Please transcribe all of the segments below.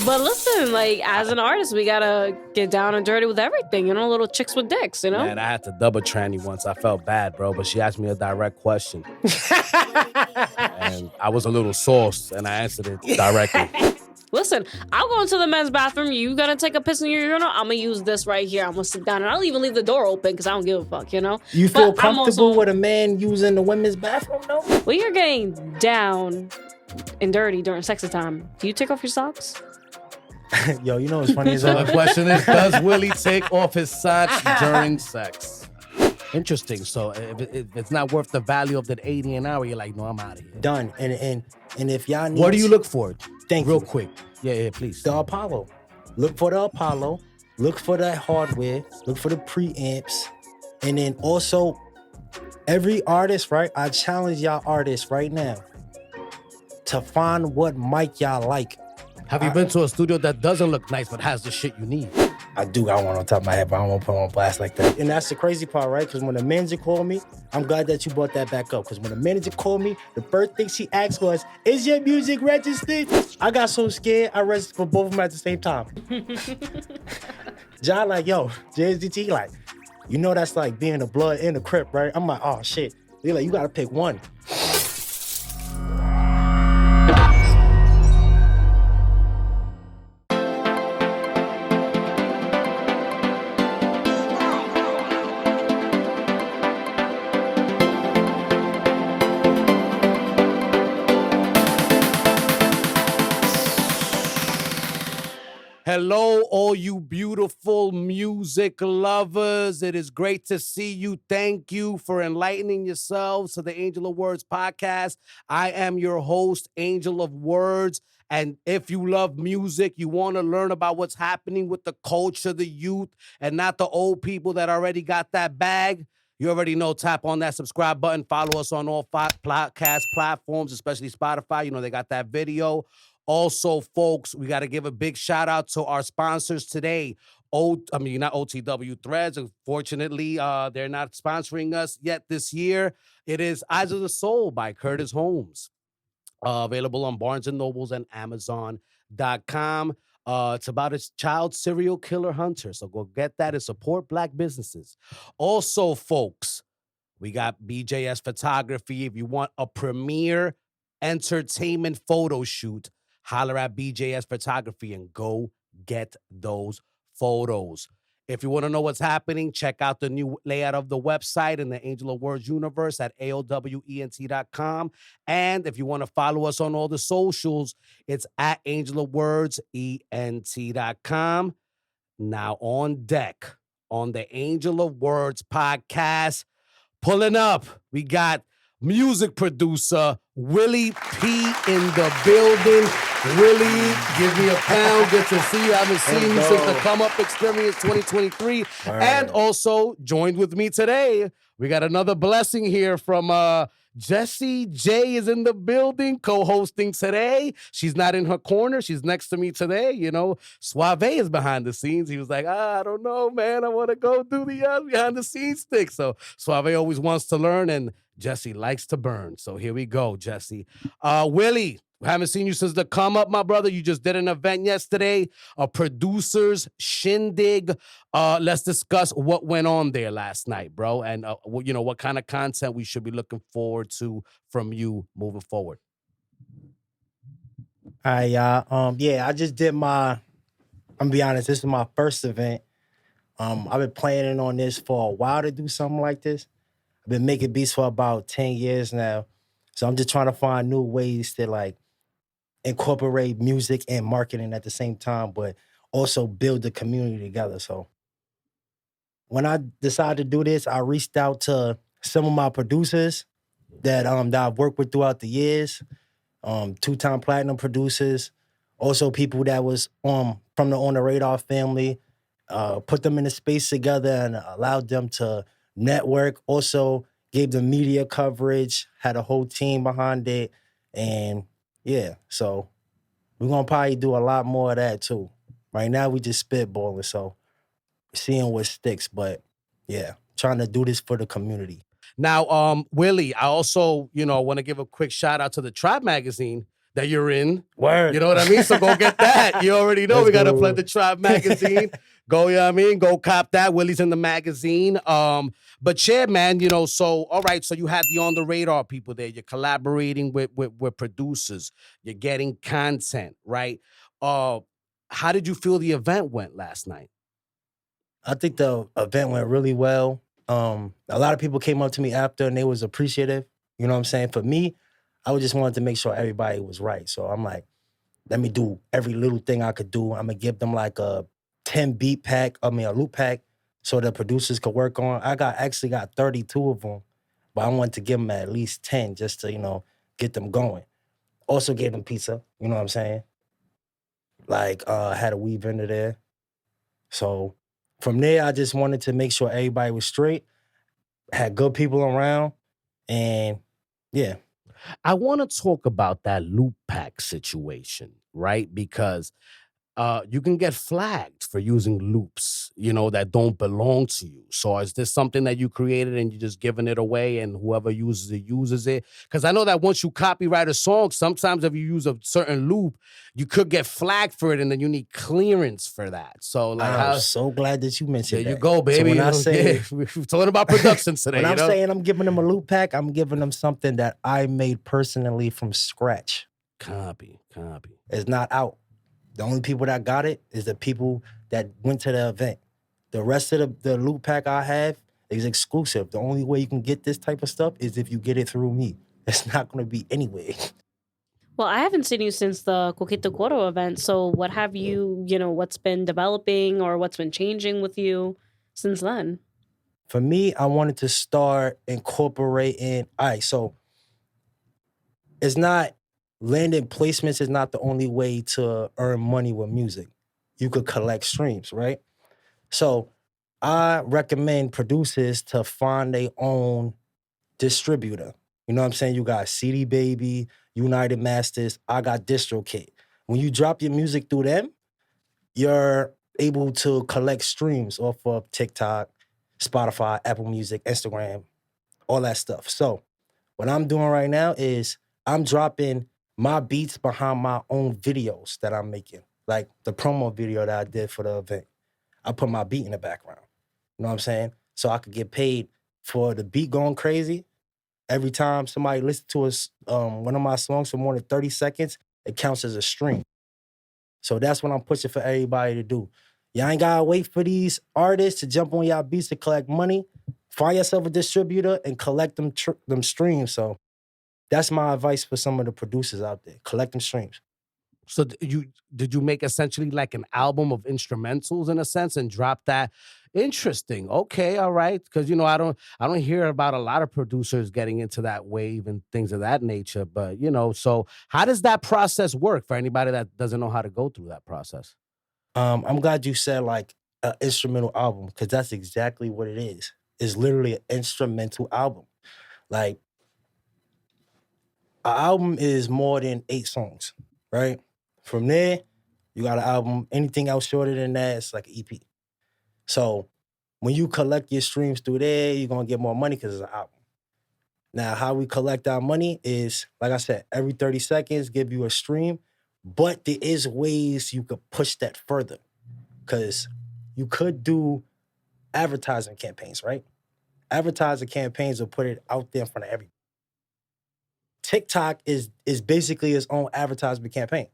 But listen, like, as an artist, we gotta get down and dirty with everything, you know, little chicks with dicks, you know? Man, I had to double tranny once. I felt bad, bro, but she asked me a direct question. And I was a little sauced, and I answered it directly. Listen, I'll go into the men's bathroom. You gonna take a piss in your urinal? I'm gonna use this right here. I'm gonna sit down, and I'll even leave the door open because I don't give a fuck, you know? You feel comfortable with a man using the women's bathroom, though? When you're getting down and dirty during sexy time, do you take off your socks? Yo, you know what's funny is So the question is, does Willie take off his socks during sex? Interesting. So if it's not worth the value of that 80 an hour, you're like, no, I'm out of here. Done. And if y'all need... What do you look for? Thank Real you. quick. Yeah, please. The Apollo. Look for the Apollo. Look for that hardware. Look for the preamps. And then also, every artist, right? I challenge y'all artists right now to find what mic y'all like. Have you been to a studio that doesn't look nice but has the shit you need? I do got one on top of my head, but I don't want to put on blast like that. And that's the crazy part, right? Because when the manager called me, I'm glad that you brought that back up. Because when the manager called me, the first thing she asked was, is your music registered? I got so scared, I registered for both of them at the same time. John like, yo, JSDT, like, you know that's like being a blood in the Crip, right? I'm like, oh, shit. They're like, you got to pick one. Hello, all you beautiful music lovers. It is great to see you. Thank you for enlightening yourselves to the Angel of Words podcast. I am your host, Angel of Words. And if you love music, you want to learn about what's happening with the culture, the youth, and not the old people that already got that bag, you already know, tap on that subscribe button. Follow us on all podcast platforms, especially Spotify. You know, they got that video. Also, folks, we got to give a big shout out to our sponsors today. Not OTW Threads. Unfortunately, they're not sponsoring us yet this year. It is Eyes of the Soul by Curtis Holmes. Available on Barnes & Nobles and Amazon.com. It's about a child serial killer hunter. So go get that and support Black businesses. Also, folks, we got BJS Photography. If you want a premier entertainment photo shoot, holler at BJS Photography and go get those photos. If you want to know what's happening, check out the new layout of the website in the Angel of Words universe at AOWENT.com. And if you want to follow us on all the socials, it's at AngelofWordsENT.com. Now on deck on the Angel of Words podcast, pulling up, we got music producer Willie-P in the building. Willie, give me a pound. Good to see you. I haven't seen you since the Come Up Experience 2023. Right. And also joined with me today, we got another blessing here from Jessie J is in the building, co-hosting today. She's not in her corner. She's next to me today. You know, Suave is behind the scenes. He was like, I don't know, man. I want to go do the behind the scenes stick. So Suave always wants to learn, and Jessie likes to burn. So here we go, Jessie. Willie, we haven't seen you since the Come Up, my brother. You just did an event yesterday, a producer's shindig. Let's discuss what went on there last night, bro, and you know what kind of content we should be looking forward to from you moving forward. All right, y'all. Yeah, I just did I'm gonna be honest, this is my first event. I've been planning on this for a while to do something like this. I've been making beats for about 10 years now. So I'm just trying to find new ways to like incorporate music and marketing at the same time, but also build the community together. So when I decided to do this, I reached out to some of my producers that I've worked with throughout the years, 2-time platinum producers, also people that was from the On the Radar family, put them in a space together and allowed them to network, also gave them media coverage, had a whole team behind it, and yeah, so we're gonna probably do a lot more of that too. Right now we just spitballing, so seeing what sticks, but yeah, trying to do this for the community. Now, Willie, I also, want to give a quick shout out to the Tribe magazine. that you're in. Word. You know what I mean? So go get that. You already know Let's we got to go. plug the Tribe magazine. Go, you know what I mean? Go cop that. Willie's in the magazine. But yeah, man, you know, so all right, so you had the on the radar people there. You're collaborating with producers. You're getting content, right? How did you feel the event went last night? I think the event went really well. A lot of people came up to me after and they was appreciative. You know what I'm saying? For me, I just wanted to make sure everybody was right. So I'm like, let me do every little thing I could do. I'm gonna give them like a 10 beat pack, a loop pack, so the producers could work on. I actually got 32 of them, but I wanted to give them at least 10 just to, you know, get them going. Also gave them pizza, you know what I'm saying? Like, had a weed vendor there. So from there, I just wanted to make sure everybody was straight, had good people around, and yeah. I want to talk about that loop pack situation, right? Because you can get flagged for using loops, you know, that don't belong to you. So is this something that you created and you're just giving it away and whoever uses it? Because I know that once you copyright a song, sometimes if you use a certain loop, you could get flagged for it and then you need clearance for that. So like, I'm so glad that you mentioned that. There you go, baby. So when I say, yeah, we're talking about production today. when I'm you know? saying I'm giving them a loop pack, I'm giving them something that I made personally from scratch. Copy. It's not out. The only people that got it is the people that went to the event. The rest of the loop pack I have is exclusive. The only way you can get this type of stuff is if you get it through me. It's not going to be anywhere. Well, I haven't seen you since the Coquito Coro event. So what have you, what's been developing or what's been changing with you since then? For me, I wanted to start incorporating, all right, so it's not, landing placements is not the only way to earn money with music. You could collect streams, right? So I recommend producers to find their own distributor. You know what I'm saying? You got CD Baby, United Masters, I got DistroKid. When you drop your music through them, you're able to collect streams off of TikTok, Spotify, Apple Music, Instagram, all that stuff. So what I'm doing right now is I'm dropping my beats behind my own videos that I'm making. Like the promo video that I did for the event. I put my beat in the background. You know what I'm saying? So I could get paid for the beat going crazy. Every time somebody listens to us, one of my songs for more than 30 seconds, it counts as a stream. So that's what I'm pushing for everybody to do. Y'all ain't gotta wait for these artists to jump on y'all beats to collect money. Find yourself a distributor and collect them streams. So that's my advice for some of the producers out there. Collect them streams. So did you make essentially like an album of instrumentals in a sense and drop that? Interesting. Okay, all right. Because I don't hear about a lot of producers getting into that wave and things of that nature. But so how does that process work for anybody that doesn't know how to go through that process? I'm glad you said like an instrumental album because that's exactly what it is. It's literally an instrumental album. Like an album is more than 8 songs, right? From there, you got an album. Anything else shorter than that, it's like an EP. So when you collect your streams through there, you're gonna get more money because it's an album. Now, how we collect our money is, like I said, every 30 seconds, give you a stream, but there is ways you could push that further. Because you could do advertising campaigns, right? Advertising campaigns will put it out there in front of everybody. TikTok is basically its own advertisement campaign.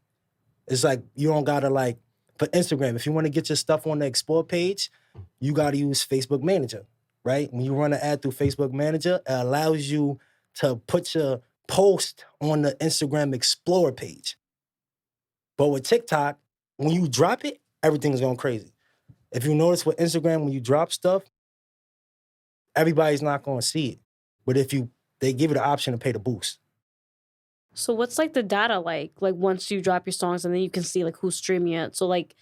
It's like you don't gotta like, for Instagram, if you want to get your stuff on the explore page, you gotta use Facebook Manager, right? When you run an ad through Facebook Manager, it allows you to put your post on the Instagram Explorer page. But with TikTok, when you drop it, everything's going crazy. If you notice with Instagram, when you drop stuff, everybody's not gonna see it. But they give you the option to pay the boost. So what's like the data like once you drop your songs and then you can see like who's streaming it? So like,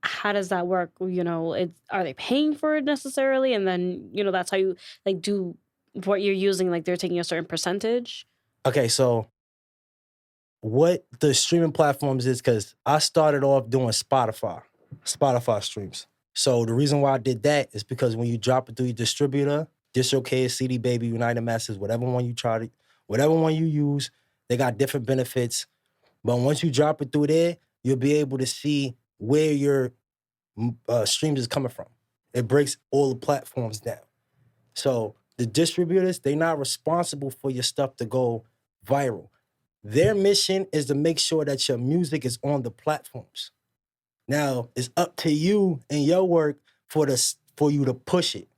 how does that work? Are they paying for it necessarily? And then, that's how you like do what you're using, like they're taking a certain percentage? Okay, so what the streaming platforms is, because I started off doing Spotify streams. So the reason why I did that is because when you drop it through your distributor, DistroKid, CD Baby, United Masters, whatever one you use, They got different benefits. But once you drop it through there, you'll be able to see where your streams is coming from. It breaks all the platforms down. So the distributors, they're not responsible for your stuff to go viral. Their mission is to make sure that your music is on the platforms. Now, it's up to you and your work for you to push it.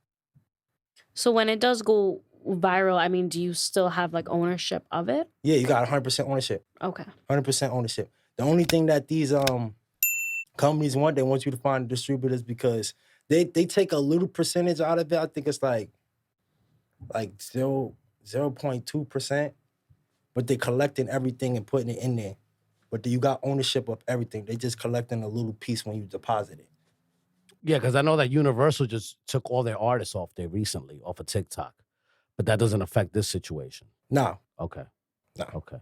So when it does go viral, I mean, do you still have like ownership of it? Yeah, you got 100% ownership. Okay. 100% ownership. The only thing that these companies want, they want you to find distributors because they take a little percentage out of it. I think it's like 0.2%, but they're collecting everything and putting it in there. But you got ownership of everything. They just collecting a little piece when you deposit it. Yeah, because I know that Universal just took all their artists off there recently, off of TikTok. But that doesn't affect this situation. No. Okay. No. Okay.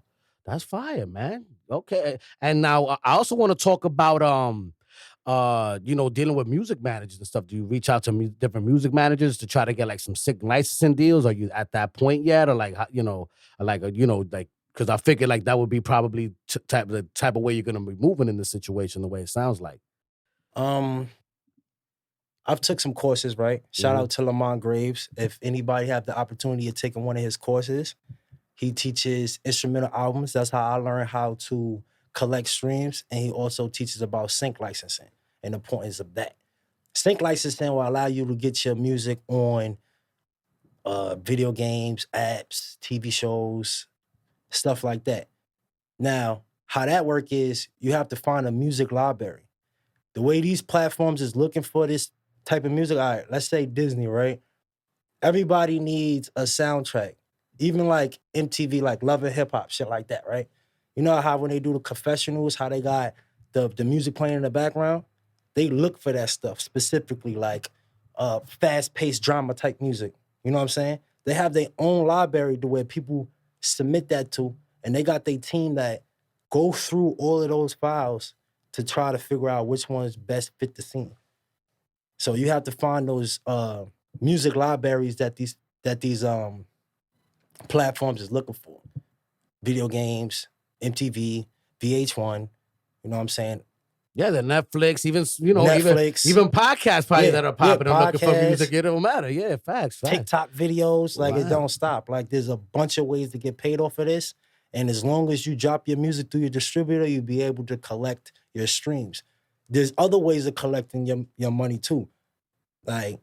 That's fire, man. Okay. And now I also want to talk about dealing with music managers and stuff. Do you reach out to different music managers to try to get like some sick licensing deals? Are you at that point yet? Or like, because I figured like that would be probably the type of way you're gonna be moving in this situation, the way it sounds like. I've took some courses, right? Shout out to Lamont Graves. If anybody have the opportunity of taking one of his courses, he teaches instrumental albums. That's how I learned how to collect streams. And he also teaches about sync licensing and the importance of that. Sync licensing will allow you to get your music on video games, apps, TV shows, stuff like that. Now, how that work is you have to find a music library. The way these platforms is looking for this type of music, all right, let's say Disney, right? Everybody needs a soundtrack. Even like MTV, like Love and Hip Hop, shit like that, right? You know how when they do the confessionals, how they got the music playing in the background? They look for that stuff, specifically like fast-paced drama type music. You know what I'm saying? They have their own library to where people submit that to, and they got their team that go through all of those files to try to figure out which ones best fit the scene. So you have to find those music libraries that these platforms is looking for. Video games, MTV, VH1, you know what I'm saying? Yeah, the Netflix, even Netflix. even podcasts probably that are popping up looking for music. It don't matter. Yeah, facts. TikTok videos, like it Wow. don't stop. Like there's a bunch of ways to get paid off of this. And as long as you drop your music through your distributor, you'll be able to collect your streams. There's other ways of collecting your money too. Like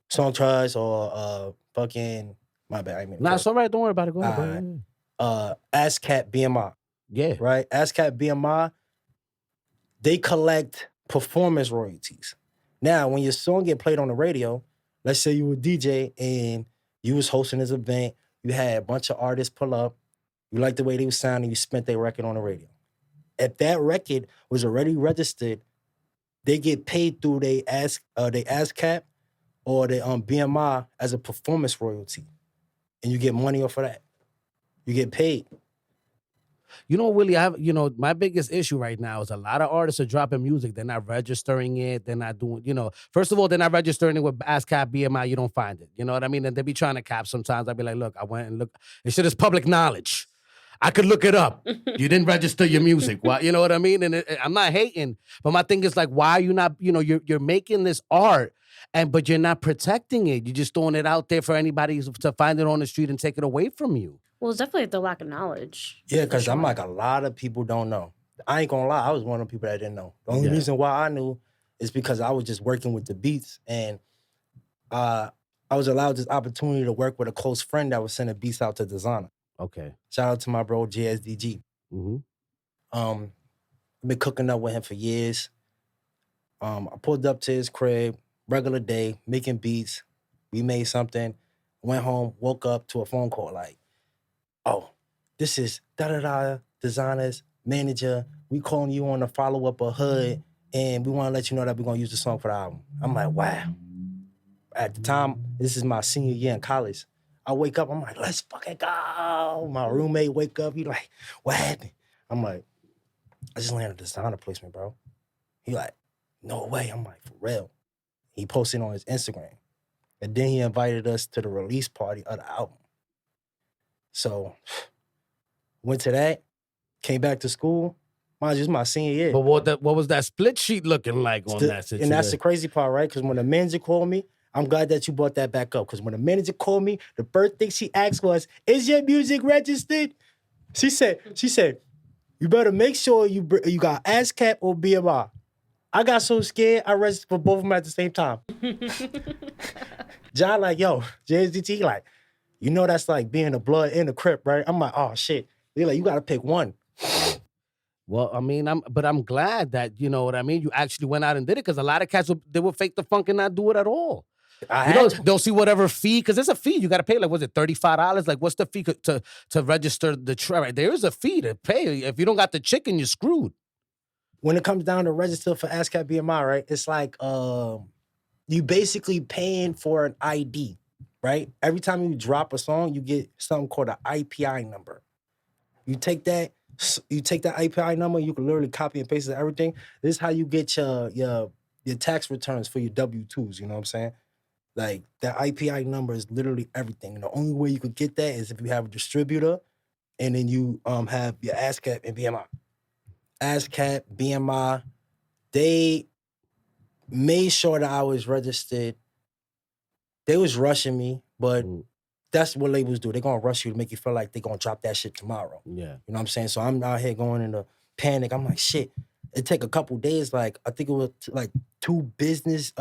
Song Trust or fucking, my bad. I mean, Nah, it's all right. Don't worry about it. Go ahead. ASCAP BMI. Yeah. Right? ASCAP BMI, they collect performance royalties. Now, when your song get played on the radio, let's say you were a DJ and you was hosting this event, you had a bunch of artists pull up, you liked the way they was sounding, you spent their record on the radio. If that record was already registered, they get paid through they ASCAP or the BMI as a performance royalty. And you get money off of that. You get paid. You know, Willie, my biggest issue right now is a lot of artists are dropping music. They're not registering it. They're not doing, first of all, they're not registering it with ASCAP, BMI. You don't find it. You know what I mean? And they be trying to cap sometimes. I'd be like, look, I went and look. It shit is public knowledge. I could look it up. You didn't register your music. Why, you know what I mean? And I'm not hating, but my thing is like, why are you not, you're making this art, but you're not protecting it. You're just throwing it out there for anybody to find it on the street and take it away from you. Well, it's definitely the lack of knowledge. Yeah, because I'm like, a lot of people don't know. I ain't gonna lie, I was one of the people that didn't know. The only reason why I knew is because I was just working with the beats, and I was allowed this opportunity to work with a close friend that was sending beats out to designer. Okay. Shout out to my bro, JSDG. Mm-hmm. I've been cooking up with him for years. I pulled up to his crib, regular day, making beats. We made something, went home, woke up to a phone call like, oh, this is da-da-da, designers, manager. We calling you on the follow-up of Hood, and we want to let you know that we're going to use the song for the album. I'm like, wow. At the time, this is my senior year in college. I wake up, I'm like, let's fucking go. My roommate wake up, he like, what happened? I'm like, I just landed a designer placement, bro. He like, no way. I'm like, for real. He posted on his Instagram. And then he invited us to the release party of the album. So Went to that, came back to school. Mind you, it's my senior year. But what was that split sheet looking like on that situation? And that's the crazy part, right? Because when the manager called me, I'm glad that you brought that back up. Because when the manager called me, the first thing she asked was, "Is your music registered?" She said, "You better make sure you got ASCAP or BMI." I got so scared, I registered for both of them at the same time. John like, yo, JSDT, like, you know that's like being a blood in a crip, right? I'm like, oh shit. They're like, you gotta pick one. Well, I mean, I'm glad that, you know what I mean, you actually went out and did it, because a lot of cats they will fake the funk and not do it at all. They'll see whatever fee, because there's a fee you got to pay. Like, was it $35? Like, what's the fee to register the track? Right? There is a fee to pay. If you don't got the chicken, you're screwed. When it comes down to register for ASCAP BMI, right? It's like you basically paying for an ID, right? Every time you drop a song, you get something called an IPI number. You take that IPI number, you can literally copy and paste it everything. This is how you get your tax returns for your W-2s, you know what I'm saying? Like, that IPI number is literally everything. And the only way you could get that is if you have a distributor and then you have your ASCAP and BMI. ASCAP, BMI, they made sure that I was registered. They was rushing me, but that's what labels do. They're going to rush you to make you feel like they're going to drop that shit tomorrow. Yeah. You know what I'm saying? So I'm out here going into panic. I'm like, shit. It take a couple days. Like, I think it was like 2 business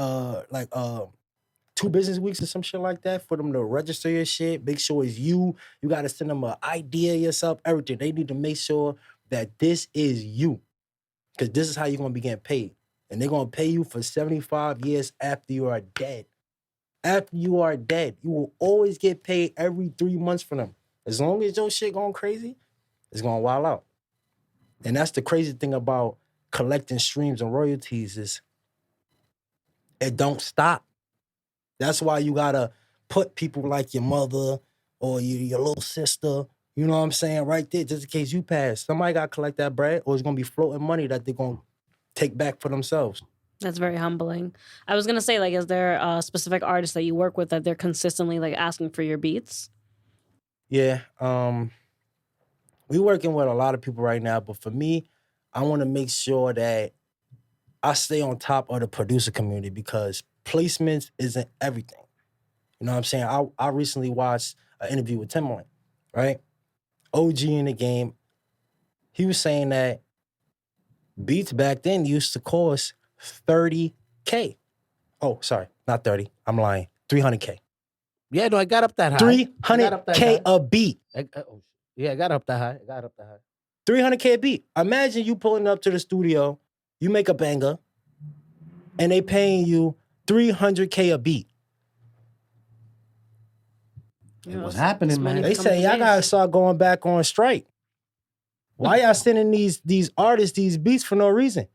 weeks or some shit like that for them to register your shit. Make sure it's you. You got to send them an idea of yourself, everything. They need to make sure that this is you. Because this is how you're going to be getting paid. And they're going to pay you for 75 years after you are dead. After you are dead, you will always get paid every 3 months from them. As long as your shit going crazy, it's going to wild out. And that's the crazy thing about collecting streams and royalties is it don't stop. That's why you got to put people like your mother or your little sister, you know what I'm saying, right there, just in case you pass. Somebody got to collect that bread, or it's going to be floating money that they're going to take back for themselves. That's very humbling. I was going to say, like, is there a specific artist that you work with that they're consistently, like, asking for your beats? Yeah. We working with a lot of people right now, but for me, I want to make sure that I stay on top of the producer community because placements isn't everything. You know what I'm saying? I recently watched an interview with Timbaland, right? OG in the game. He was saying that beats back then used to cost $30K. Oh, sorry, not 30. I'm lying. $300K. Yeah, no, I got up that high. $300K a beat. I got up that high. $300K a beat. Imagine you pulling up to the studio, you make a banger, and they paying you $300K a beat. What's happening, man? They say y'all gotta start going back on strike. Why y'all sending these artists these beats for no reason?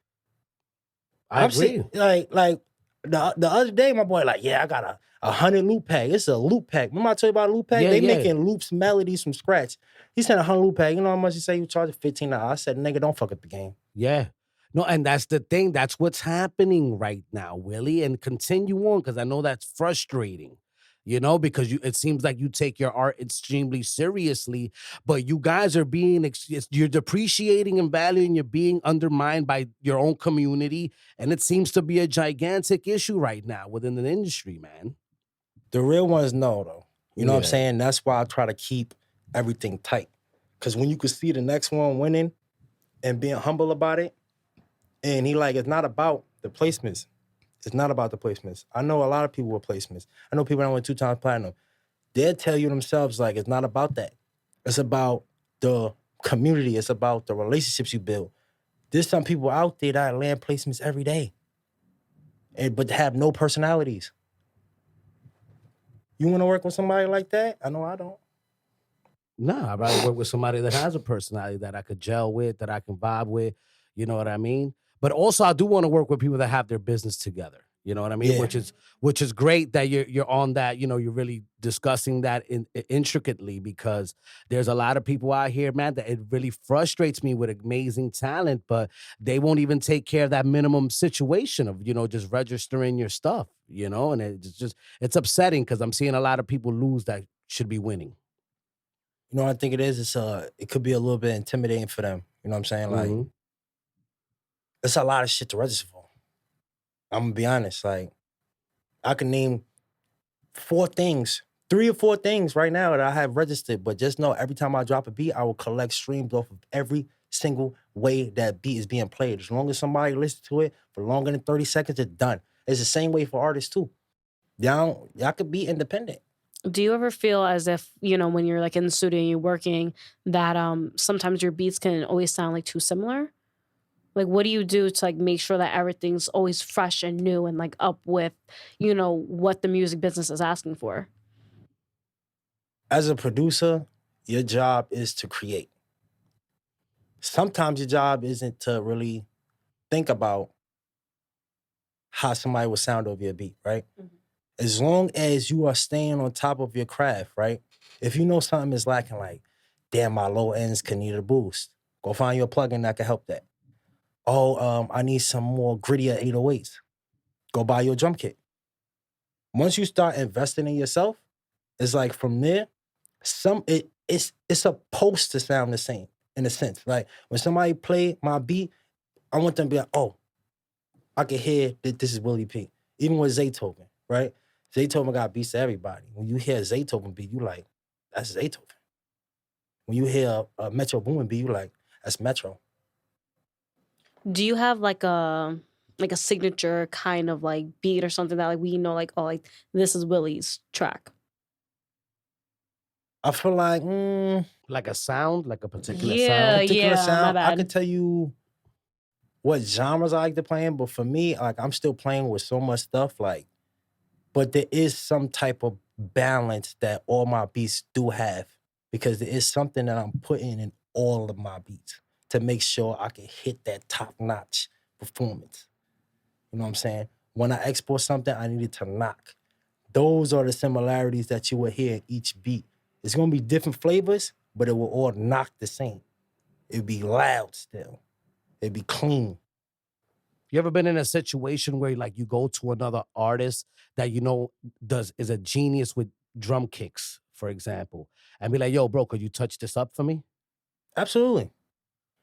I agree. Like the other day, my boy like, yeah, I got a 100 loop pack. It's a loop pack. Remember I told you about a loop pack? They making loops, melodies from scratch. He sent a 100 loop pack. You know how much he said? You charge $15. I said, nigga, don't fuck up the game. Yeah. No, and that's the thing. That's what's happening right now, Willie. And continue on, because I know that's frustrating. You know, because it seems like you take your art extremely seriously, but you guys are you're depreciating and valuing, you're being undermined by your own community, and it seems to be a gigantic issue right now within the industry, man. The real ones know, though. You know what I'm saying? That's why I try to keep everything tight. Because when you could see the next one winning and being humble about it, and he like, it's not about the placements. It's not about the placements. I know a lot of people with placements. I know people that went 2 times platinum. They'll tell you themselves, like, it's not about that. It's about the community. It's about the relationships you build. There's some people out there that land placements every day, but have no personalities. You want to work with somebody like that? I know I don't. Nah, I'd rather work with somebody that has a personality that I could gel with, that I can vibe with. You know what I mean? But also, I do want to work with people that have their business together. You know what I mean? Yeah. Which is great that you're on that. You know, you're really discussing that intricately, because there's a lot of people out here, man, that it really frustrates me with amazing talent, but they won't even take care of that minimum situation of, you know, just registering your stuff. You know, and it's upsetting because I'm seeing a lot of people lose that should be winning. You know what I think it is? It could be a little bit intimidating for them. You know what I'm saying? Like, Mhm. it's a lot of shit to register for. I'm gonna be honest. Like, I can name 3 or 4 things right now that I have registered, but just know every time I drop a beat, I will collect streams off of every single way that beat is being played. As long as somebody listens to it for longer than 30 seconds, it's done. It's the same way for artists too. Y'all could be independent. Do you ever feel as if, when you're like in the studio and you're working, that sometimes your beats can always sound like too similar? Like, what do you do to like make sure that everything's always fresh and new and like up with, what the music business is asking for? As a producer, your job is to create. Sometimes your job isn't to really think about how somebody will sound over your beat, right? As long as you are staying on top of your craft, right? If you know something is lacking, like, damn, my low ends can need a boost, go find your plugin that can help that. Oh, I need some more grittier 808s. Go buy your drum kit. Once you start investing in yourself, it's like from there, it's supposed to sound the same in a sense. Like when somebody play my beat, I want them to be like, oh, I can hear that this is Willie-P. Even with Zaytoven, right? Zaytoven got beats to everybody. When you hear a Zaytoven beat, you like, that's Zaytoven. When you hear a Metro Boomin beat, you like, that's Metro. Do you have like a signature kind of like beat or something that like we know like, oh, like this is Willie's track? I feel like Like a sound, like a particular Yeah, sound. particular my sound, I could bad. tell you what genres I like to play in, but for me, like I'm still playing with so much stuff, like, but there is some type of balance that all my beats do have because there is something that I'm putting in all of my beats to make sure I can hit that top-notch performance. You know what I'm saying? When I export something, I need it to knock. Those are the similarities that you will hear in each beat. It's gonna be different flavors, but it will all knock the same. It'll be loud still. It'll be clean. You ever been in a situation where like you go to another artist that is a genius with drum kicks, for example, and be like, "Yo, bro, could you touch this up for me?" Absolutely.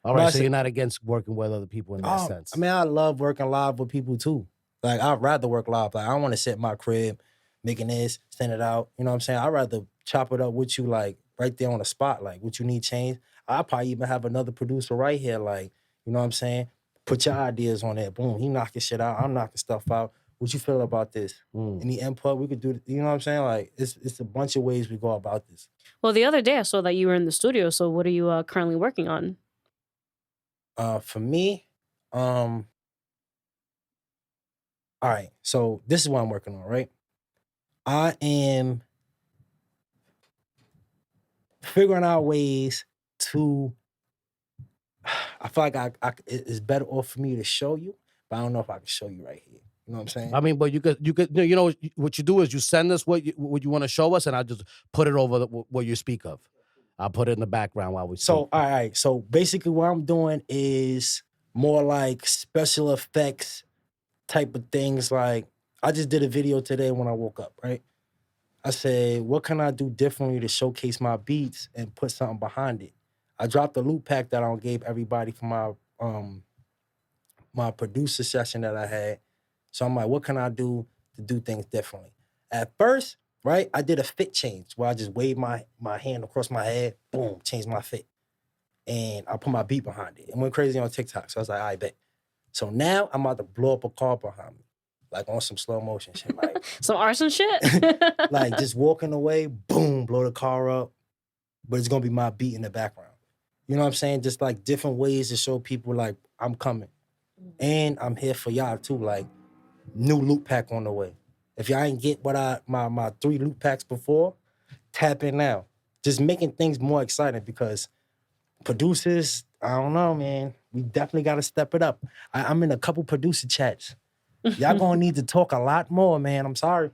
All But right, I so say, you're not against working with other people in that oh, I sense. mean, I love working live with people too. Like, I'd rather work live. Like, I don't want to sit in my crib making this, send it out. You know what I'm saying? I'd rather chop it up with you, like, right there on the spot. Like, what you need change. I'll probably even have another producer right here, like, you know what I'm saying? Put your ideas on it. Boom, he knocking shit out. I'm knocking stuff out. What you feel about this? Mm. Any input we could do? You know what I'm saying? Like, it's a bunch of ways we go about this. Well, the other day I saw that you were in the studio. So what are you currently working on? For me, all right. So this is what I'm working on, right? I am figuring out ways to. I feel like it's better off for me to show you, but I don't know if I can show you right here. You know what I'm saying? I mean, but you could, what you do is you send us what you want to show us, and I'll just put it over what you speak of. I'll put it in the background while we speak. So, all right. So basically, what I'm doing is more like special effects type of things. Like I just did a video today when I woke up, right? I said, what can I do differently to showcase my beats and put something behind it? I dropped a loop pack that I gave everybody for my producer session that I had. So I'm like, what can I do to do things differently? At first, right, I did a fit change where I just waved my hand across my head, boom, changed my fit. And I put my beat behind it. It went crazy on TikTok. So I was like, I bet. So now I'm about to blow up a car behind me, like on some slow motion shit. Like, Some arson shit? like just walking away, boom, blow the car up. But it's gonna be my beat in the background. You know what I'm saying? Just like different ways to show people like I'm coming. And I'm here for y'all too. Like new loop pack on the way. If y'all ain't get what my 3 loop packs before, tap in now. Just making things more exciting because producers, I don't know, man. We definitely got to step it up. I'm in a couple producer chats. Y'all gonna need to talk a lot more, man. I'm sorry.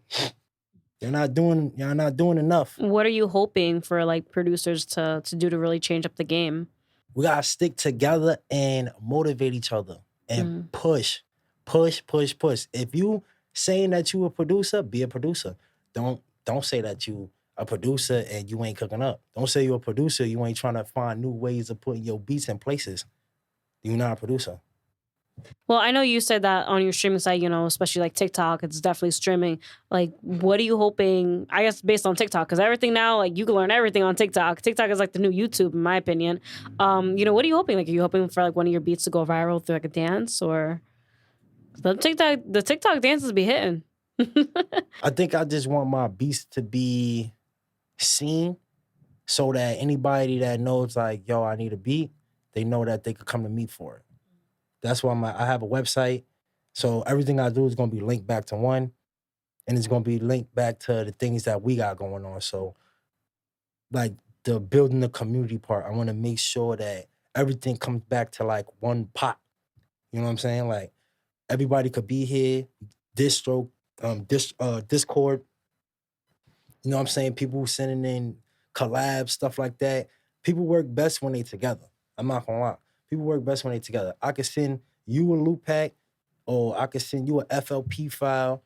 Y'all not doing enough. What are you hoping for like producers to do to really change up the game? We gotta stick together and motivate each other and push. If you saying that you a producer, be a producer. Don't say that you a producer and you ain't cooking up. Don't say you're a producer, you ain't trying to find new ways of putting your beats in places. You're not a producer. Well, I know you said that on your streaming site, especially like TikTok, it's definitely streaming. Like, what are you hoping, I guess, based on TikTok? Because everything now, like, you can learn everything on TikTok. TikTok is like the new YouTube, in my opinion. What are you hoping? Like, are you hoping for like one of your beats to go viral through like a dance, or the TikTok dances be hitting? I think I just want my beats to be seen so that anybody that knows like, yo, I need a beat, they know that they could come to me for it. That's why I have a website. So everything I do is going to be linked back to one, and it's going to be linked back to the things that we got going on. So like the building the community part, I want to make sure that everything comes back to like one pot. You know what I'm saying? Like everybody could be here, Discord. You know what I'm saying? People sending in collabs, stuff like that. People work best when they together. I'm not gonna lie. People work best when they together. I could send you a loop pack, or I could send you a FLP file.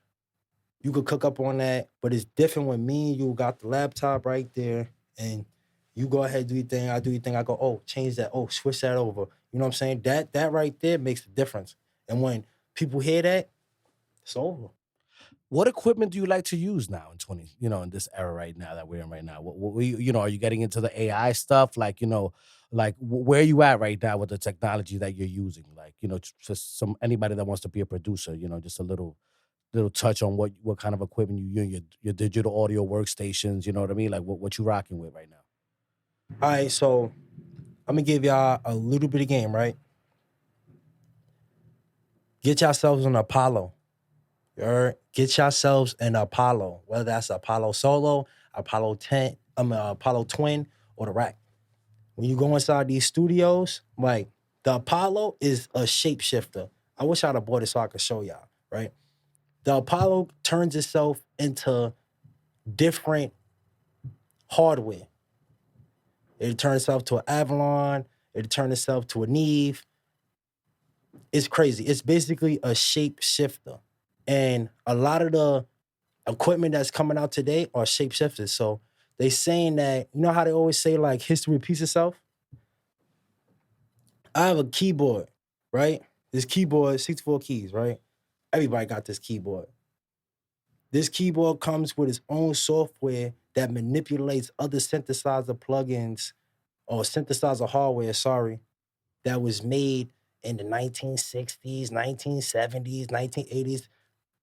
You could cook up on that, but it's different when me and you got the laptop right there, and you go ahead, do your thing, I do your thing, I go, oh, change that, oh, switch that over. You know what I'm saying? That right there makes a difference. And when people hear that, it's over. What equipment do you like to use now in this era right now that we're in right now? Are you getting into the AI stuff? Like, where are you at right now with the technology that you're using? Like, just anybody that wants to be a producer, just a little touch on what kind of equipment you use, your digital audio workstations, you know what I mean? Like what you rocking with right now? All right, so I'm gonna give y'all a little bit of game, right? Get yourselves an Apollo. Get yourselves an Apollo, whether that's Apollo Solo, Apollo 10, Apollo Twin, or the Rack. When you go inside these studios, like the Apollo is a shapeshifter. I wish I'd have bought it so I could show y'all, right? The Apollo turns itself into different hardware. It'll turn itself to an Avalon. It'll turn itself to a Neve. It's crazy. It's basically a shapeshifter. And a lot of the equipment that's coming out today are shapeshifters. So they saying that, you know how they always say like history repeats itself? I have a keyboard, right? This keyboard, 64 keys, right? Everybody got this keyboard. This keyboard comes with its own software that manipulates other synthesizer plugins or synthesizer hardware, that was made in the 1960s, 1970s, 1980s.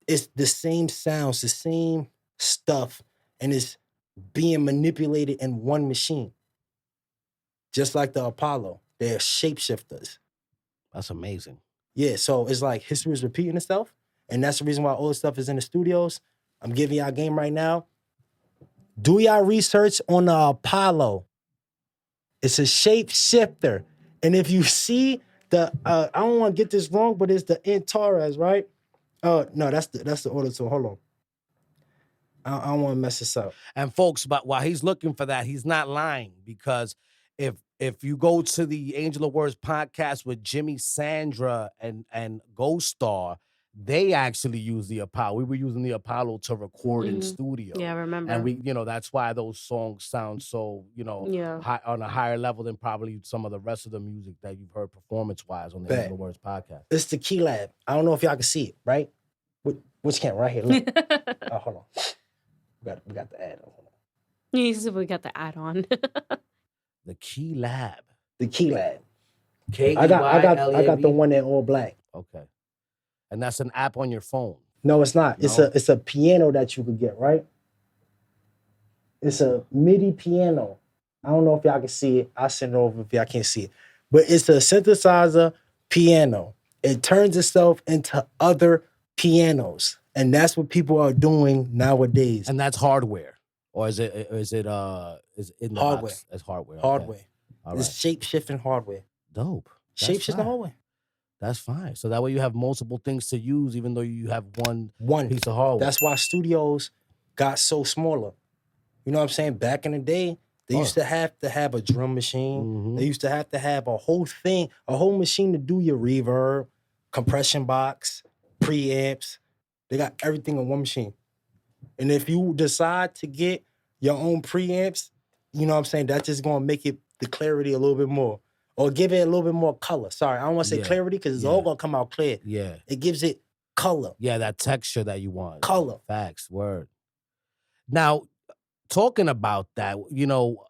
It's the same sounds, the same stuff, and it's being manipulated in one machine. Just like the Apollo, they're shapeshifters. That's amazing. Yeah, so it's like history is repeating itself, and that's the reason why all this stuff is in the studios. I'm giving y'all a game right now. Do y'all research on the Apollo. It's a shapeshifter. And if you see I don't want to get this wrong, but it's the Antares, right? No, that's the order. So hold on. I don't want to mess this up. And folks, but while he's looking for that, he's not lying, because if you go to the Angel of Words podcast with Jimmy Sandra and Ghost Star, they actually use the Apollo. We were using the Apollo to record in studio. Yeah, I remember. And we, that's why those songs sound so, high, on a higher level than probably some of the rest of the music that you've heard performance-wise on the Angel of Words podcast. It's the Key Lab. I don't know if y'all can see it, right? Which camera? Right here. Look. Hold on. We got the ad on. Yes, we got the ad on. The Key Lab. The Key Lab. I got the one in all black. Okay. And that's an app on your phone. No, it's not. No? It's a piano that you could get, right? It's a MIDI piano. I don't know if y'all can see it. I'll send it over if y'all can't see it. But it's a synthesizer piano. It turns itself into other pianos. And that's what people are doing nowadays. And that's hardware. Or is it in the hardware? Box? It's hardware. Hardware. Okay. It's shape-shifting hardware. Dope. Shape-shifting hardware. That's fine. So that way you have multiple things to use, even though you have one piece of hardware. That's why studios got so smaller. You know what I'm saying? Back in the day, they used to have a drum machine. Mm-hmm. They used to have a whole thing, a whole machine to do your reverb, compression box, preamps. They got everything in one machine. And if you decide to get your own preamps, you know what I'm saying? That's just gonna make it the clarity a little bit more. Or give it a little bit more color. Sorry, I don't want to say Yeah, clarity because it's yeah. all gonna come out clear. Yeah. It gives it color. Yeah, that texture that you want. Color. Facts, word. Now, talking about that, you know,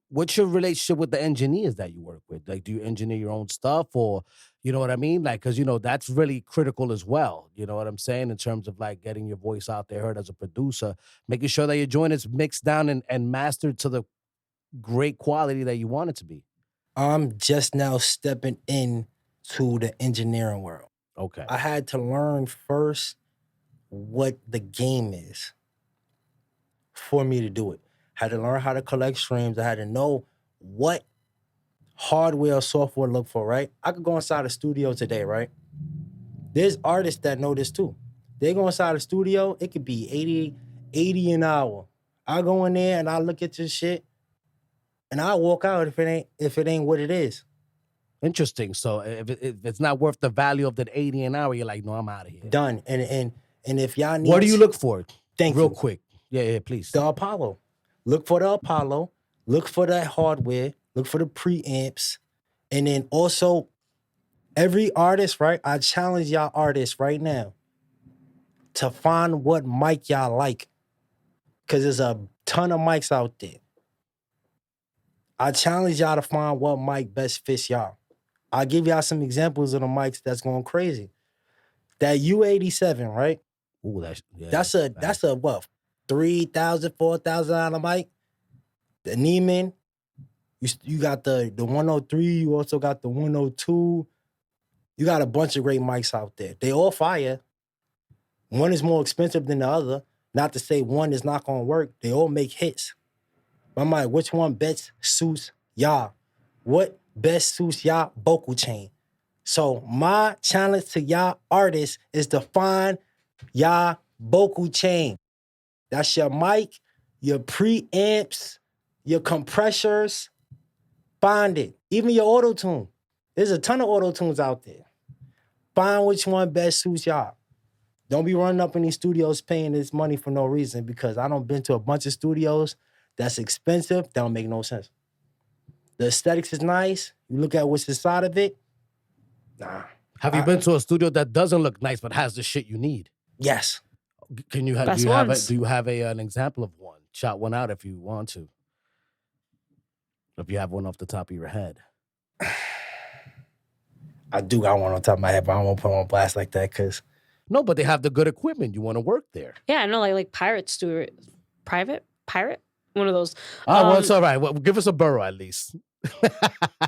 what's your relationship with the engineers that you work with? Like, do you engineer your own stuff, or you know what I mean? Like, because you know that's really critical as well. You know what I'm saying in terms of like getting your voice out there heard as a producer, making sure that your joint is mixed down and mastered to the great quality that you want it to be. I'm just now stepping in to the engineering world. Okay. I had to learn first what the game is for me to do it. I had to learn how to collect streams. I had to know what hardware or software to look for, right? I could go inside a studio today, right? There's artists that know this too. They go inside a studio, it could be 80 an hour. I go in there and I look at this shit and I walk out if it ain't what it is. Interesting. So if it's not worth the value of that 80 an hour, you're like, no, I'm out of here. Done. And if y'all need, What do you look for? Thank Real you. quick. Yeah, please. The Apollo. Look for the Apollo. Look for that hardware. Look for the preamps. And then also, every artist, right? I challenge y'all artists right now to find what mic y'all like. Because there's a ton of mics out there. I challenge y'all to find what mic best fits y'all. I'll give y'all some examples of the mics that's going crazy. That U87, right? Ooh, that's a what? $3,000, $4,000 mic. The Neiman. You got the 103. You also got the 102. You got a bunch of great mics out there. They all fire. One is more expensive than the other. Not to say one is not going to work. They all make hits. I'm like, which one best suits y'all? What best suits y'all vocal chain? So my challenge to y'all artists is to find y'all vocal chain. That's your mic, your preamps, your compressors. Find it. Even your auto-tune. There's a ton of auto-tunes out there. Find which one best suits y'all. Don't be running up in these studios paying this money for no reason, because I done been to a bunch of studios that's expensive, that don't make no sense. The aesthetics is nice. You look at what's inside of it. Nah. Have you been to a studio that doesn't look nice but has the shit you need? Yes. Can you have? Best Do you have? ones. Do you have an example of one? Shout one out if you want to. If you have one off the top of your head. I do got one on top of my head, but I don't want to put on blast like that because. No, but they have the good equipment. You want to work there. Yeah, I know, like Pirate Stewart. Pirate? One of those. Well, it's all right. Well, give us a borough at least.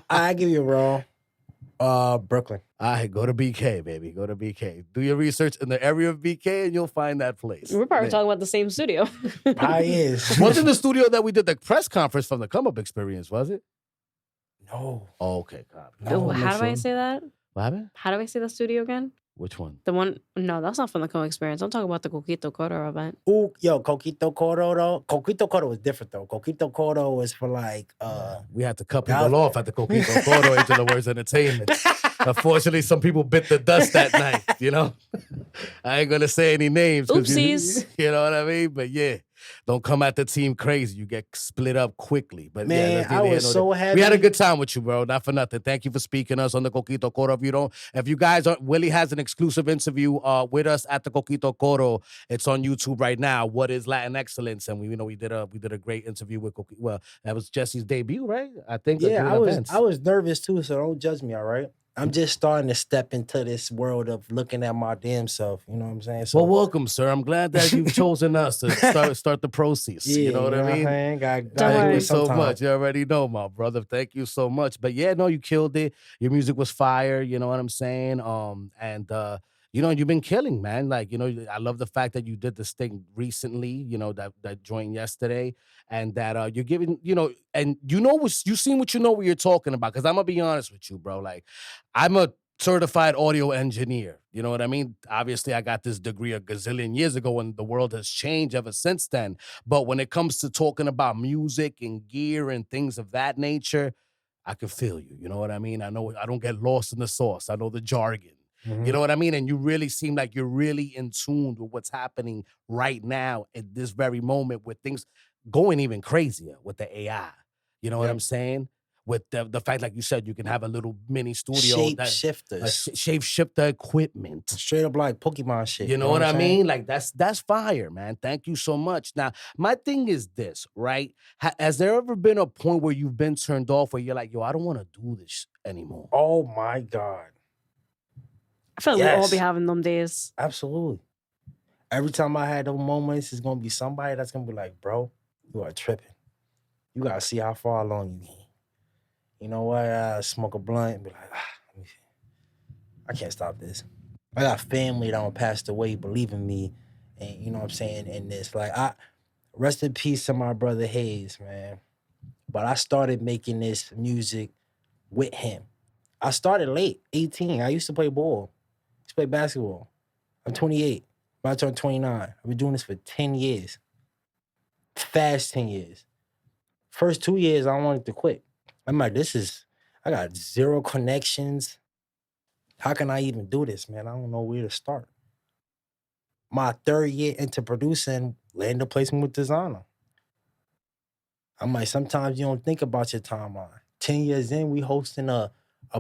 I give you a wrong. Brooklyn. Go to BK, baby. Go to BK. Do your research in the area of BK and you'll find that place. We're probably talking about the same studio. Probably is. Wasn't the studio that we did the press conference from the Come Up Experience, was it? No. Oh, okay. Copy. Oh, how do I say that? What happened? How do I say the studio again? Which one? The one, no, that's not from the Come Experience. I'm talking about the Coquito Coro event. Ooh, yo, Coquito Coro though. Coquito Coro was different though. Coquito Coro was for like we had to cut people off at the Coquito Coro into the Words Entertainment. Unfortunately, some people bit the dust that night, you know? I ain't gonna say any names. Oopsies. You know what I mean? But yeah, don't come at the team crazy. You get split up quickly. But man, yeah, I was so happy. We had a good time with you, bro. Not for nothing. Thank you for speaking us on the Coquito Coro. If you guys aren't, Willie has an exclusive interview with us at the Coquito Coro. It's on YouTube right now. What is Latin Excellence? And we did a great interview with Coquito. Well, that was Jesse's debut, right? I think. Yeah, I was nervous too, so don't judge me, all right? I'm just starting to step into this world of looking at my damn self. You know what I'm saying? So, well, welcome, sir. I'm glad that you've chosen us to start the process. Yeah, you know what I mean? Thank you so much. You already know, my brother. Thank you so much. But yeah, no, you killed it. Your music was fire. You know what I'm saying? You've been killing, man. Like, I love the fact that you did this thing recently, that joint yesterday, and that you're giving, and you seen what what you're talking about. Because I'm going to be honest with you, bro. Like, I'm a certified audio engineer. You know what I mean? Obviously, I got this degree a gazillion years ago, and the world has changed ever since then. But when it comes to talking about music and gear and things of that nature, I can feel you. You know what I mean? I know I don't get lost in the sauce. I know the jargon. Mm-hmm. You know what I mean? And you really seem like you're really in tune with what's happening right now at this very moment with things going even crazier with the AI. You know what Yep. I'm saying? With the fact, like you said, you can have a little mini studio Shape that shifters. shape shifter equipment. Straight up like Pokemon shit. You know what I I'm mean? saying? Like that's fire, man. Thank you so much. Now, my thing is this, right? Has there ever been a point where you've been turned off where you're like, yo, I don't want to do this anymore? Oh my God. I feel like we all be Yes. having them days. Absolutely. Every time I had those moments, it's gonna be somebody that's gonna be like, bro, you are tripping. You gotta see how far along you can. You know what? Smoke a blunt and be like, let me see. I can't stop this. I got family that passed away, believe in me, and you know what I'm saying, in this. Like, rest in peace to my brother Hayes, man. But I started making this music with him. I started late, 18. I used to play ball. I used to play basketball. I'm 28. When I turned 29. I've been doing this for 10 years. Fast 10 years. First 2 years, I wanted to quit. I'm like, I got zero connections. How can I even do this, man? I don't know where to start. My 3rd year into producing, landed a placement with Designer. I'm like, sometimes you don't think about your timeline. 10 years in, we hosting a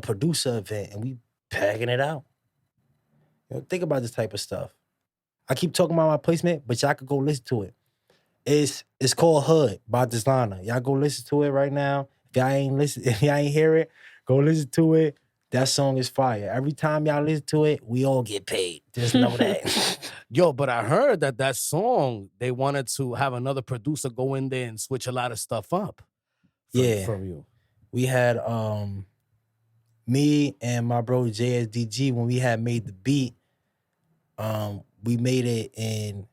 producer event and we packing it out. You know, think about this type of stuff. I keep talking about my placement, but y'all could go listen to it. It's called Hood by Designer. Y'all go listen to it right now. If y'all ain't hear it, go listen to it. That song is fire. Every time y'all listen to it, we all get paid. Just know that. Yo, but I heard that song, they wanted to have another producer go in there and switch a lot of stuff up. From you. We had me and my bro JSDG, when we had made the beat, we made it in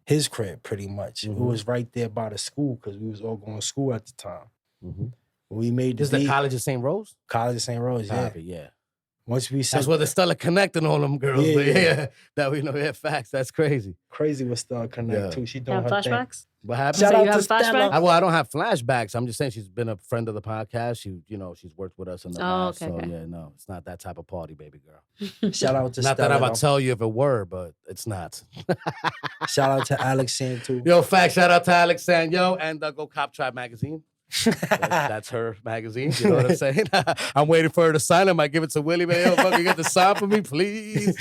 his crib pretty much. Mhm. It was right there by the school because we was all going to school at the time. Mm-hmm. When we made the Is the beat, College of St. Rose? College of St. Rose, yeah. Copy, yeah. Once we That's said where the Stella Connect and all them girls. Yeah, but yeah. yeah, that we know. Yeah, facts. That's crazy. crazy with Star Connect Yeah. too. She You doing have her thing. flashbacks? What happened? Shout So out you to have flashbacks? Stella. Well, I don't have flashbacks. I'm just saying she's been a friend of the podcast. She's worked with us in the Oh, past. okay, So okay. yeah, no, it's not that type of party, baby girl. Shout out to Not Stella. that I'm about though. to tell you if it were, but it's not. Shout out to Alex Santu. Yo, fact, shout out to Alex Sanyo and go Cop Tribe magazine. That's her magazine. You know what I'm saying? I'm waiting for her to sign it. I might give it to Willie, man. Yo, fucking get the sign for me, please.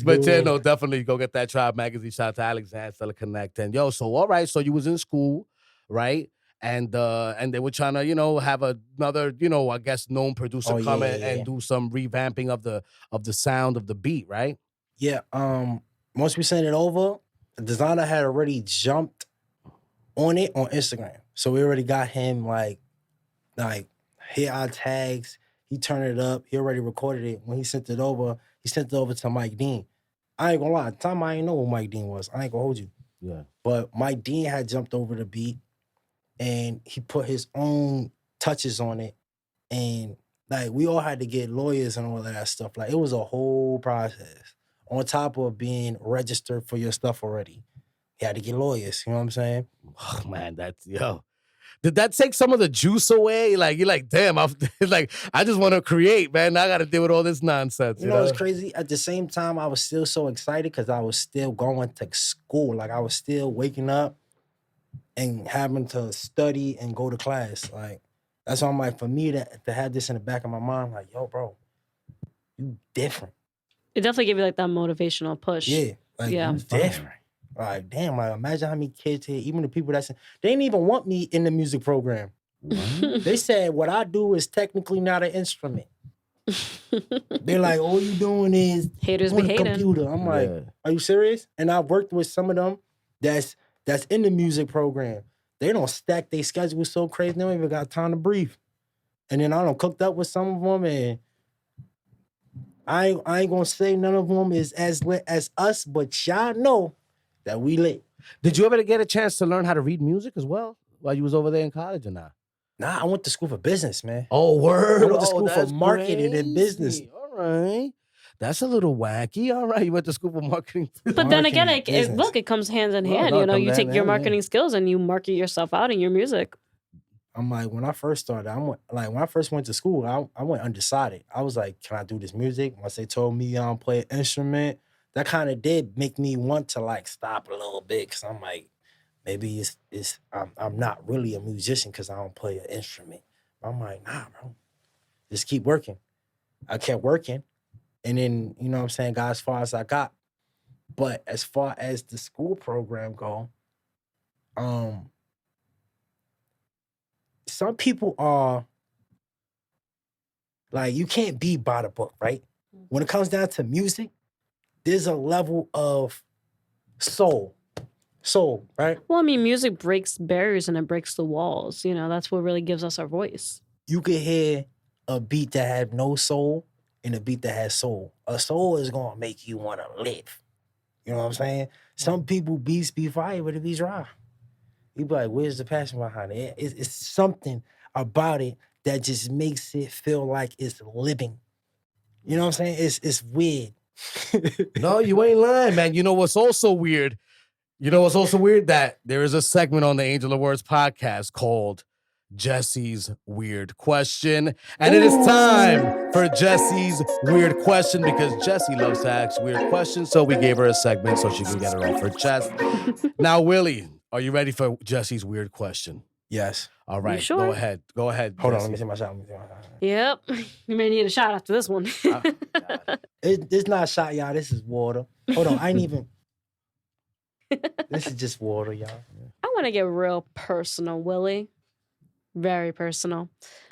But yeah, no, definitely go get that Tribe magazine. Shout out to Alexander Stella Connect. And yo, so all right, so you was in school, right? And they were trying to, have another, I guess, known producer Oh, come yeah, in yeah. and do some revamping of the sound of the beat, right? Yeah. Once we sent it over, the designer had already jumped on it on Instagram. So we already got him like here our tags. He turned it up. He already recorded it. When he sent it over to Mike Dean. I ain't gonna lie. At the time I ain't know who Mike Dean was. I ain't gonna hold you. Yeah. But Mike Dean had jumped over the beat and he put his own touches on it. And like we all had to get lawyers and all of that stuff. Like it was a whole process. On top of being registered for your stuff already. You had to get lawyers, you know what I'm saying? Oh, man, did that take some of the juice away? Like you're like, damn, I just want to create, man. Now I got to deal with all this nonsense. You know what's crazy? At the same time, I was still so excited because I was still going to school. Like I was still waking up and having to study and go to class. Like that's why I'm like, for me to have this in the back of my mind, like, yo, bro, you different. It definitely gave you like that motivational push. Yeah, like Yeah. you different. Like, damn, like imagine how many kids here, even the people they didn't even want me in the music program. They said what I do is technically not an instrument. They're like, all you doing is Haters on be the hating. computer. I'm like, are you serious? And I've worked with some of them that's in the music program. They don't stack their schedule so crazy, they don't even got time to breathe. And then I done cooked up with some of them, and I ain't gonna say none of them is as lit as us, but y'all know that we lit. Did you ever get a chance to learn how to read music as well while you was over there in college or not? Nah, I went to school for business, man. Oh, word. I went to school for marketing and business. All right. That's a little wacky. All right. You went to school for marketing. But then again, Marketing, business. look, it comes hand in No, hand. no, You know, it you comes take hand in your hand, marketing skills and you market yourself out in your music. I'm like, when I first started, when I first went to school, I went undecided. I was like, can I do this music? Once they told me I don't play an instrument, that kind of did make me want to like stop a little bit. Cause I'm like, maybe I'm not really a musician because I don't play an instrument. I'm like, nah, bro, just keep working. I kept working, and then you know what I'm saying, got as far as I got. But as far as the school program go, um, some people are like, you can't be by the book, right? When it comes down to music, there's a level of soul, right? Well, I mean, music breaks barriers and it breaks the walls. You know, that's what really gives us our voice. You could hear a beat that had no soul and a beat that has soul. A soul is gonna make you want to live. You know what I'm saying? Some people beats be fire, but it be dry. You be like, where's the passion behind it? It's something about it that just makes it feel like it's living. You know what I'm saying? It's weird. No, you ain't lying, man. You know what's also weird? That there is a segment on the Angel of Words podcast called Jesse's Weird Question. And it is time for Jesse's Weird Question because Jessie loves to ask weird questions. So we gave her a segment so she can get it off her chest. Now, Willie, are you ready for Jesse's Weird Question? Yes. All right. sure? Go ahead. Hold on, Jessie. let me see my shot. Yep. You may need a shot after this one. It's not a shot, y'all. This is water. Hold on, I ain't even. This is just water, y'all. I want to get real personal, Willie. Very personal.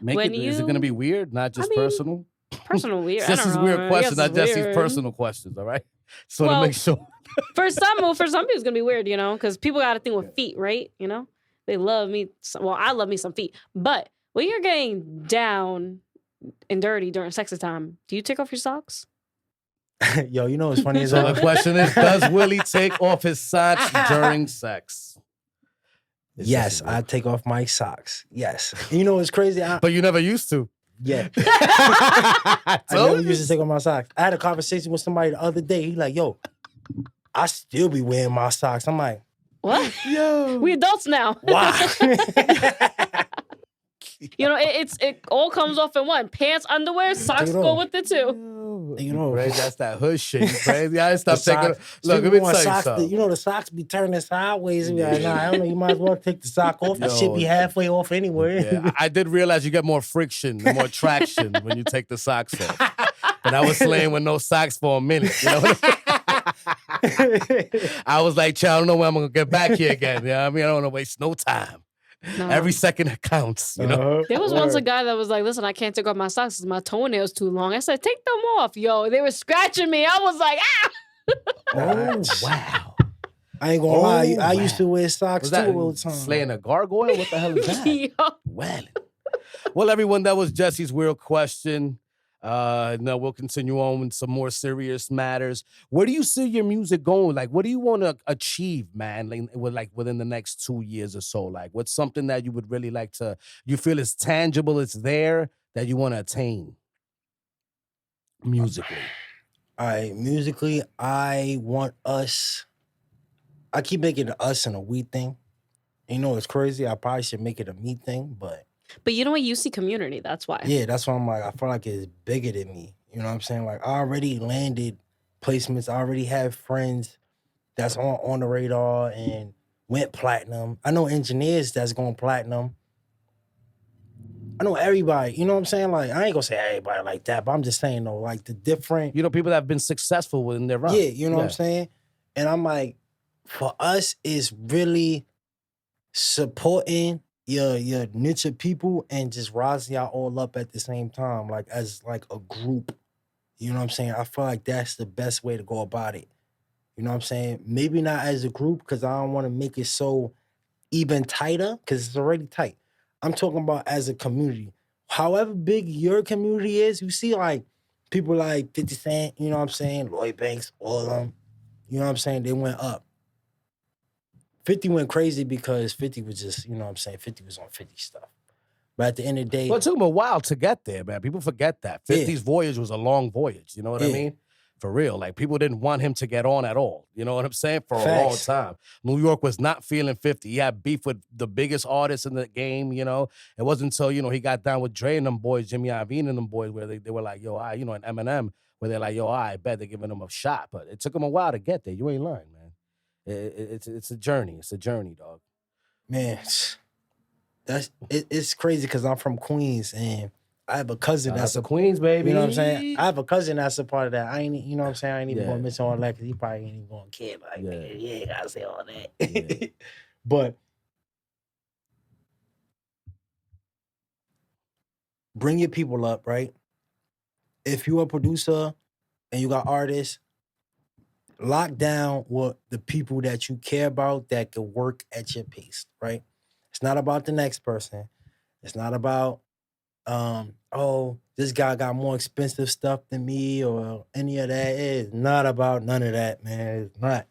Is it going to be weird, not just personal? Personal weird. Jesse's weird question, not Jesse's personal questions, all right? So to make sure. for some people, it's going to be weird, you know, because people got to think with feet, right? You know? They love me. Well, I love me some feet. But when you're getting down and dirty during sex time, do you take off your socks? Yo, you know what's funny is So the question is, does Willie take off his socks during sex? Yes, I take off my socks. Yes. You know what's crazy? But you never used to. Yeah. I never used to take off my socks. I had a conversation with somebody the other day. He like, yo, I still be wearing my socks. I'm like, what? Yo. We adults now. Why? You know, it all comes off in one. Pants, underwear, socks go with it too. You know, right? That's that hood shit. You crazy? I stop taking. Look, let me tell you something. You know, the socks be turning sideways. And be like, nah, I don't know. You might as well take the sock off. That shit be halfway off anyway. Yeah, I did realize you get more friction, more traction when you take the socks off. But I was slaying with no socks for a minute. You know what I mean? I was like, child, I don't know when I'm gonna get back here again. You know what I mean? I don't want to waste no time. No. Every second counts, you know? There was once a guy that was like, listen, I can't take off my socks because my toenails too long. I said, take them off, yo. They were scratching me. I was like, ah! Oh, wow. I ain't gonna lie. I used to wear socks too all the time. Slaying a gargoyle? What the hell is that? Well, everyone, that was Jesse's Weird Question. Now we'll continue on with some more serious matters. Where do you see your music going? Like, what do you want to achieve, man? Like within the next 2 years or so? Like, what's something that you would really like to? You feel is tangible, it's there that you want to attain musically. All right, musically, I want us. I keep making the us and a we thing. You know, it's crazy. I probably should make it a me thing, but you know what? You see community. That's why. Yeah, that's why I'm like, I feel like it's bigger than me. You know what I'm saying? Like, I already landed placements. I already have friends that's on the radar and went platinum. I know engineers that's going platinum. I know everybody. You know what I'm saying? Like, I ain't gonna say everybody like that, but I'm just saying, though, like the different. You know, people that have been successful within their run. Yeah, you know what I'm saying? And I'm like, for us, it's really supporting your niche of people and just rising y'all all up at the same time, like as like a group. You know what I'm saying? I feel like that's the best way to go about it. You know what I'm saying? Maybe not as a group because I don't want to make it so even tighter because it's already tight. I'm talking about as a community. However big your community is, you see like people like 50 Cent, you know what I'm saying? Lloyd Banks, all of them. You know what I'm saying? They went up. 50 went crazy because 50 was just, you know what I'm saying? 50 was on 50 stuff. But at the end of the day... Well, it took him a while to get there, man. People forget that. 50's voyage was a long voyage. You know what I mean? For real. Like, people didn't want him to get on at all. You know what I'm saying? For a long time. New York was not feeling 50. He had beef with the biggest artists in the game, you know? It wasn't until, you know, he got down with Dre and them boys, Jimmy Iovine and them boys, where they were like, yo, you know, and Eminem, where they're like, yo, I bet they're giving him a shot. But it took him a while to get there. You ain't lying, man. It's a journey. It's a journey, dog. Man, it's crazy because I'm from Queens and I have a cousin that's a Queens, baby. You know what I'm saying? I have a cousin that's a part of that. I ain't, you know what I'm saying? I ain't even Yeah. gonna mention all that because he probably ain't even gonna care. Like, Yeah. nigga, you ain't gotta say all that. Yeah. But bring your people up, right? If you're a producer and you got artists, lock down with the people that you care about that can work at your pace, right? It's not about the next person. It's not about oh, this guy got more expensive stuff than me or any of that. It's not about none of that, man. It's not.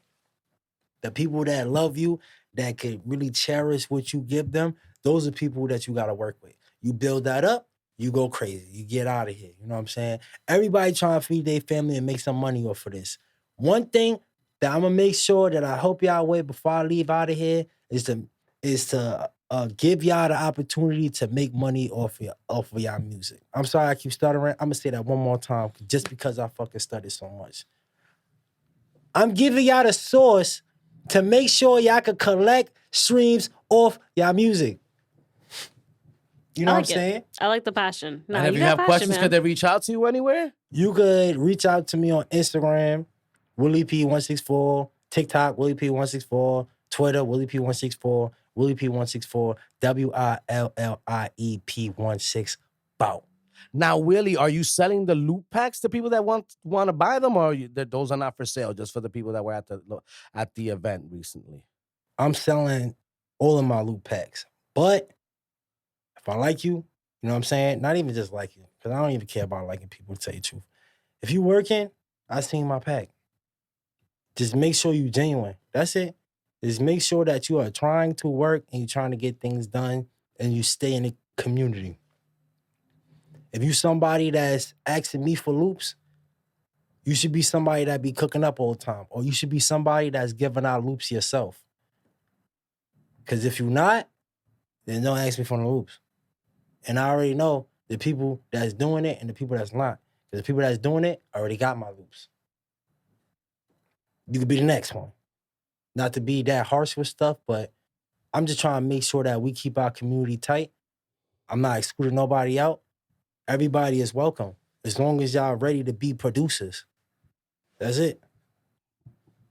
The people that love you, that could really cherish what you give them, those are people that you got to work with. You build that up, you go crazy. You get out of here. You know what I'm saying? Everybody trying to feed their family and make some money off of this. One thing that I'm going to make sure that I help y'all with before I leave out of here is to give y'all the opportunity to make money off of y'all music. I'm sorry I keep stuttering. I'm going to say that one more time just because I fucking stuttered so much. I'm giving y'all the source to make sure y'all can collect streams off y'all music. You know what I'm saying? I like the passion. No, And if you have questions, could they reach out to you anywhere? You could reach out to me on Instagram, Willie-P164, TikTok, Willie-P164, Twitter, Willie-P164, Willie-P164, WILLIEP164. Now, Willie, are you selling the loop packs to people that want to buy them, or those are not for sale, just for the people that were at the event recently? I'm selling all of my loop packs, but if I like you, you know what I'm saying? Not even just like you, because I don't even care about liking people, to tell you the truth. If you working, I seen my pack. Just make sure you genuine. That's it. Just make sure that you are trying to work and you're trying to get things done and you stay in the community. If you somebody that's asking me for loops, you should be somebody that be cooking up all the time. Or you should be somebody that's giving out loops yourself. Because if you're not, then don't ask me for no loops. And I already know the people that's doing it and the people that's not. Because the people that's doing it already got my loops. You could be the next one. Not to be that harsh with stuff, but I'm just trying to make sure that we keep our community tight. I'm not excluding nobody out. Everybody is welcome. As long as y'all ready to be producers. That's it.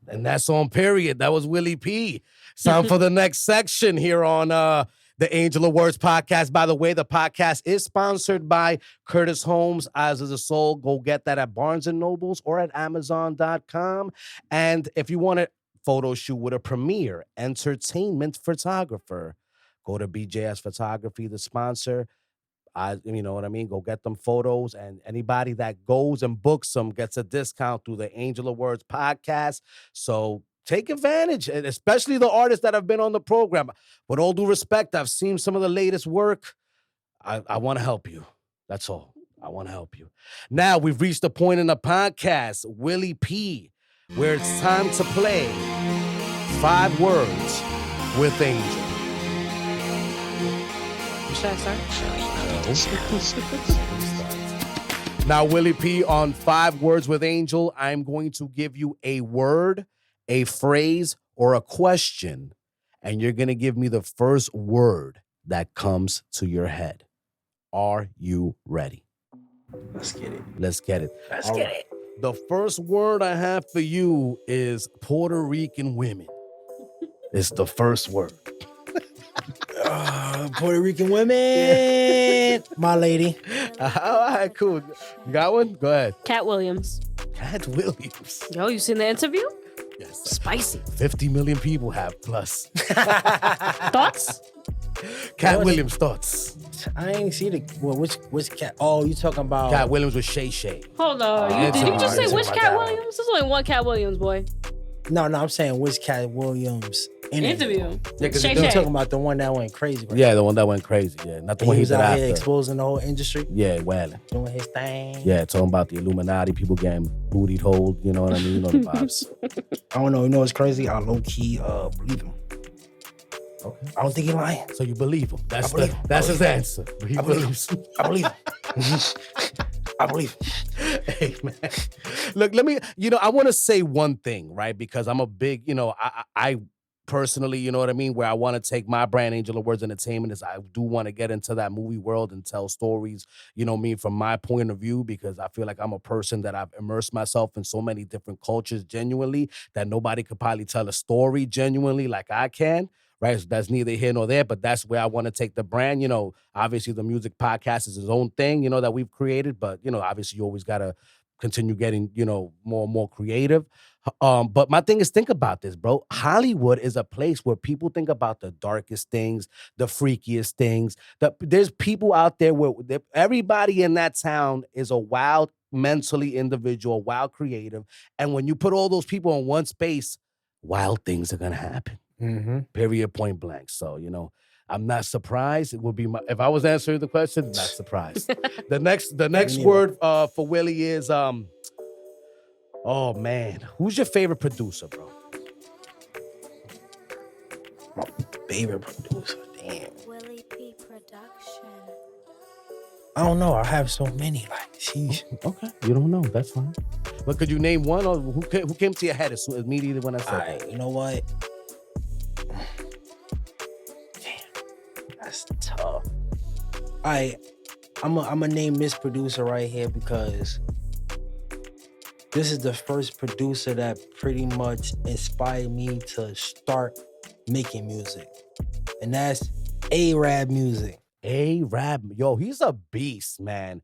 And that's on period. That was Willie-P. It's time for the next section here on the Angel of Words podcast. By the way, the podcast is sponsored by Curtis Holmes, Eyes of the Soul. Go get that at Barnes & Nobles or at Amazon.com. And if you want a photo shoot with a premier entertainment photographer, go to BJS Photography, the sponsor. You know what I mean? Go get them photos, and anybody that goes and books them gets a discount through the Angel of Words podcast. So take advantage, and especially the artists that have been on the program. With all due respect, I've seen some of the latest work. I want to help you. That's all. I want to help you. Now, we've reached the point in the podcast, Willie-P, where it's time to play 5 Words with Angel. Should I start? Now, Willie-P, on 5 Words with Angel, I'm going to give you a word, a phrase, or a question, and you're going to give me the first word that comes to your head. Are you ready? Let's get it. Let's get it. Let's get it. The first word I have for you is Puerto Rican women. It's the first word. Puerto Rican women. My lady. All right, cool. You got one? Go ahead. Cat Williams. Cat Williams. Yo, you seen the interview? Yes. Spicy. 50 million people have plus. Thoughts? Cat Williams thoughts. I ain't see the which cat. Oh, you talking about Cat Williams with Shay Shay. Hold on. Did you just say which Cat Williams? There's only one Cat Williams, boy. No, I'm saying which Cat Williams Interview. Yeah, 'cause Shay You're Shay. talking about the one that went crazy, right? Yeah, the one that went crazy. Yeah, not the one He he was did out after. here exposing the whole industry, Yeah, well. doing his thing. Yeah, talking about the Illuminati, people getting bootied hold. You know what I mean? You know the vibes. I don't know. You know what's crazy? I low key believe him. Okay. I don't think he lying. So you believe him? That's believe him. that's his answer. He I believe believes. I believe him. I believe him. Hey, man. Look, let me, I want to say one thing, right? Because I'm a big, I personally, you know what I mean? Where I want to take my brand, Angel of Words Entertainment, is I do want to get into that movie world and tell stories, from my point of view, because I feel like I'm a person that I've immersed myself in so many different cultures genuinely that nobody could probably tell a story genuinely like I can. Right. So that's neither here nor there, but that's where I want to take the brand. Obviously the music podcast is his own thing, that we've created, but obviously you always gotta continue getting, more and more creative. But my thing is, think about this, bro. Hollywood is a place where people think about the darkest things, the freakiest things. There's people out there where everybody in that town is a wild, mentally individual, wild creative. And when you put all those people in one space, wild things are gonna happen. Period, point blank. So, I'm not surprised. It would be if I was answering the question, not surprised. The next word for Willie is oh man, who's your favorite producer, bro? My favorite producer, damn. Willie-P production. I don't know. I have so many. Like, sheesh. Okay, you don't know. That's fine. But could you name one, or who came to your head immediately when I said that? You know what? That's tough. I'm gonna name this producer right here because this is the first producer that pretty much inspired me to start making music, and that's A-Rab Music. A-Rab, yo, he's a beast, man.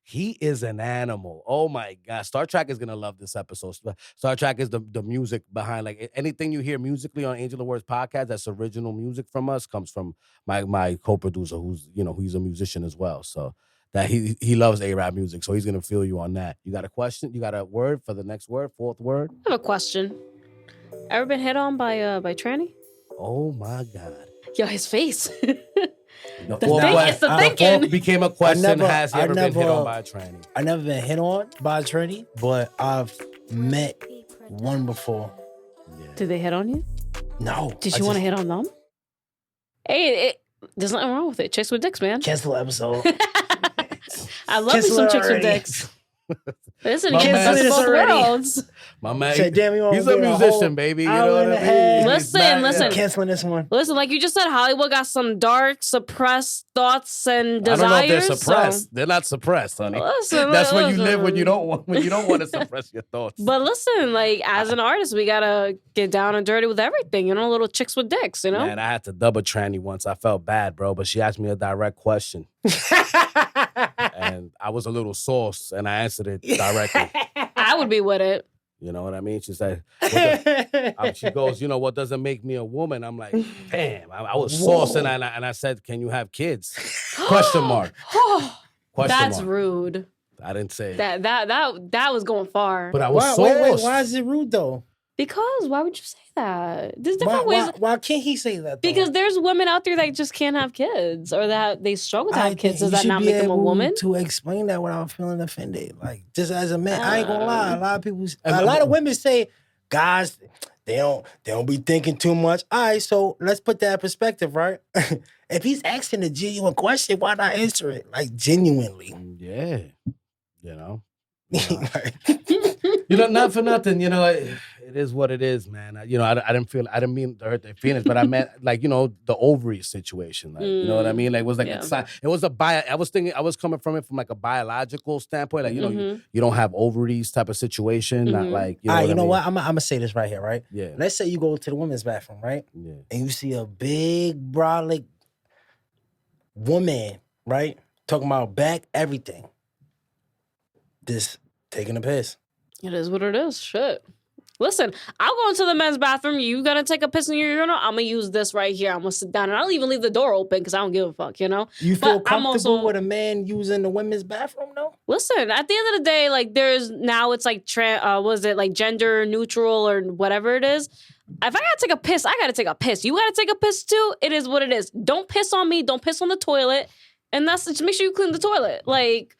He is an animal. Oh my God. Star Trek is gonna love this episode. Star Trek is the music behind, like, anything you hear musically on Angel of Words podcast that's original music from us comes from my co-producer, who's he's a musician as well. So that he loves A-Rab music. So he's gonna feel you on that. You got a question? You got a word for the next word? Fourth word? I have a question. Ever been hit on by Tranny? Oh my God. Yo, his face. The thinking. Became a question. Has he ever been hit on by a tranny? I never been hit on by a tranny, but I've met one before. Yeah. Did they hit on you? No. Did you want to hit on them? Hey, there's nothing wrong with it. Chicks with dicks, man. Cancel the episode. I love me some chicks with dicks. Listen, he gets us both worlds. My man, he's a musician, baby. You know what I mean? Listen. Canceling this one. Listen, like you just said, Hollywood got some dark, suppressed thoughts and desires. I don't know if they're suppressed. They're not suppressed, honey. That's where you live when you don't want to suppress your thoughts. But listen, like as an artist, we gotta get down and dirty with everything. Little chicks with dicks. Man, I had to double tranny once. I felt bad, bro. But she asked me a direct question. And I was a little sauce, and I answered it directly. I would be with it. You know what I mean? She said, she goes, what doesn't make me a woman? I'm like, damn. I was saucing, and I said, can you have kids? Question mark. That's rude. I didn't say that was going far. But I was sauced. Wait, why is it rude though? Because why would you say that? There's different ways. Why can't he say that? Though? Because there's women out there that just can't have kids, or that they struggle to have kids. Does that not make them a woman? To explain that without feeling offended, like just as a man, I ain't gonna lie. A lot of women say, guys, they don't be thinking too much. All right, so let's put that in perspective, right? If he's asking a genuine question, why not answer it like genuinely? Yeah, not for nothing. It is what it is, man. I didn't mean to hurt their feelings, but I meant like, the ovary situation. Like, you know what I mean? Like it was like it was I was coming from it from like a biological standpoint. Like, you don't have ovaries type of situation. Not like, I'm gonna say this right here, right? Yeah. Let's say you go to the women's bathroom, right? Yeah. And you see a big brolic woman, right? Talking about back, everything. Just taking a piss. It is what it is. Shit. Listen, I'll go into the men's bathroom. You gonna take a piss in your urinal? I'm gonna use this right here. I'm gonna sit down, and I'll even leave the door open because I don't give a fuck, You feel comfortable with a man using the women's bathroom, though? Listen, at the end of the day, like it's like gender neutral or whatever it is. If I gotta take a piss, I gotta take a piss. You gotta take a piss too. It is what it is. Don't piss on me. Don't piss on the toilet. And just make sure you clean the toilet. Like.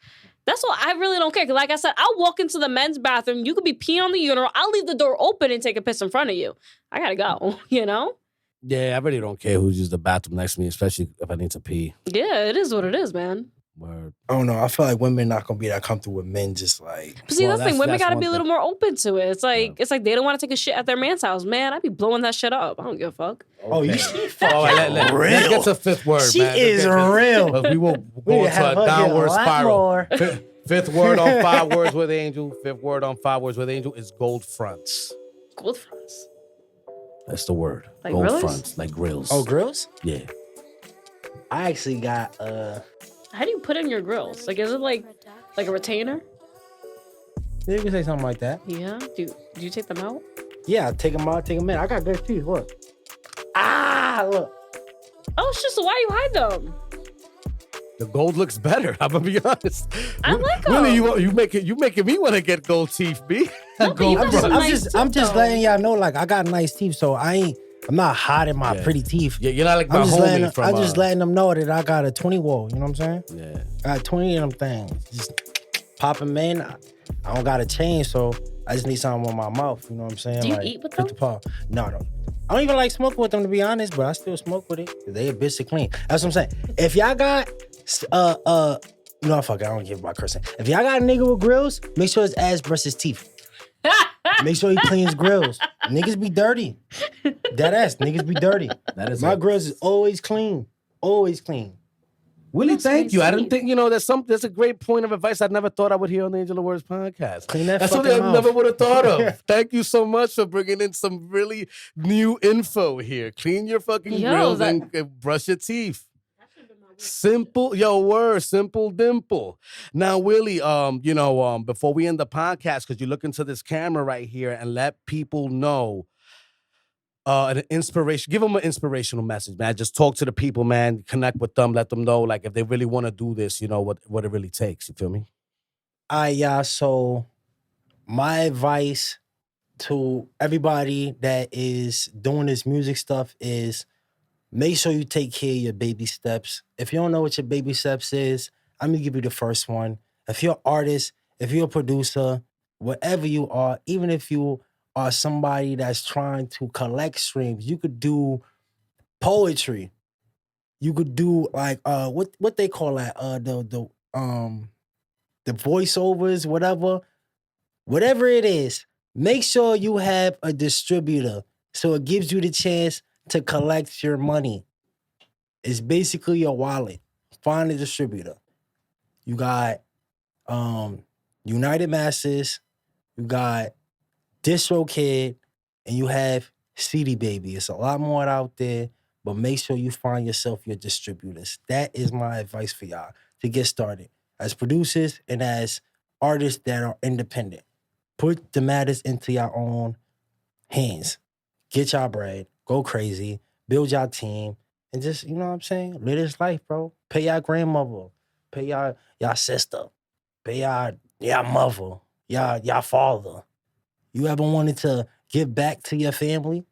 That's what I really don't care. Cause like I said, I'll walk into the men's bathroom. You could be peeing on the urinal. I'll leave the door open and take a piss in front of you. I gotta go, Yeah, I really don't care who uses the bathroom next to me, especially if I need to pee. Yeah, it is what it is, man. Word. I don't know. I feel like women not gonna be that comfortable with men just like. But see, Well, that's the thing. Women that's got to one be a little thing. more open to it. It's like they don't want to take a shit at their man's house. Man, I'd be blowing that shit up. I don't give a fuck. Oh, you Okay. fucking All right, let's real. get to fifth word, She man. is real. Because we will We go need to have into a her get a downward lot spiral. more. Fifth word on 5 words with Angel. Fifth word on 5 words with Angel is gold fronts. Gold fronts. That's the word. Like gold grills? fronts, like grills. Oh, grills? Yeah. I actually got How do you put in your grills? Like, is it like a retainer? you can say something like that. Yeah. Do you take them out? Yeah, take them out, take them in. I got good teeth. Look. Look. Oh, it's just why you hide them. The gold looks better. I'm gonna be honest. I like Really, them. you making me want to get gold teeth, B. No, but Gold you got fronts. some I'm nice just teeth, though. letting y'all know, like, I got nice teeth, so I'm not hiding my Yeah. pretty teeth. Yeah, you're not like my I'm just homie letting them know that I got a 20 wall. You know what I'm saying? Yeah. I got 20 of them things. Just pop them in. I don't got a chain, so I just need something on my mouth. You know what I'm saying? Do you like, eat with put them? the paw. No, I don't. I don't even like smoking with them, to be honest, but I still smoke with it. They a bitch to clean. That's what I'm saying. If y'all got no, fuck it, I don't give about cursing. If y'all got a nigga with grills, make sure his ass brushes his teeth. Make sure he cleans grills. Niggas be dirty. Dead ass, niggas be dirty. That is My grills is always clean. Always clean. Willie, That's thank you. I didn't nice. think, there's a great point of advice I never thought I would hear on the Angel of Words podcast. Clean that That's fucking something I mouth. never would have thought of. Thank you so much for bringing in some really new info here. Clean your fucking grills and brush your teeth. Simple, simple dimple. Now, Willie, before we end the podcast, because you look into this camera right here and let people know an inspiration. Give them an inspirational message, man. Just talk to the people, man. Connect with them. Let them know, like, if they really want to do this, what it really takes. You feel me? So my advice to everybody that is doing this music stuff is make sure you take care of your baby steps. If you don't know what your baby steps is, I'm gonna give you the first one. If you're an artist, if you're a producer, whatever you are, even if you are somebody that's trying to collect streams, you could do poetry. You could do like what they call that the voiceovers, whatever it is. Make sure you have a distributor so it gives you the chance to collect your money. It's basically your wallet. Find a distributor. You got United Masters, you got DistroKid, and you have CD Baby. It's a lot more out there, but make sure you find yourself your distributors. That is my advice for y'all to get started as producers and as artists that are independent. Put the matters into your own hands. Get y'all bread, go crazy, build y'all team, and just, you know what I'm saying? Live this life, bro. Pay y'all grandmother, pay y'all sister, pay y'all mother, y'all father. You ever wanted to give back to your family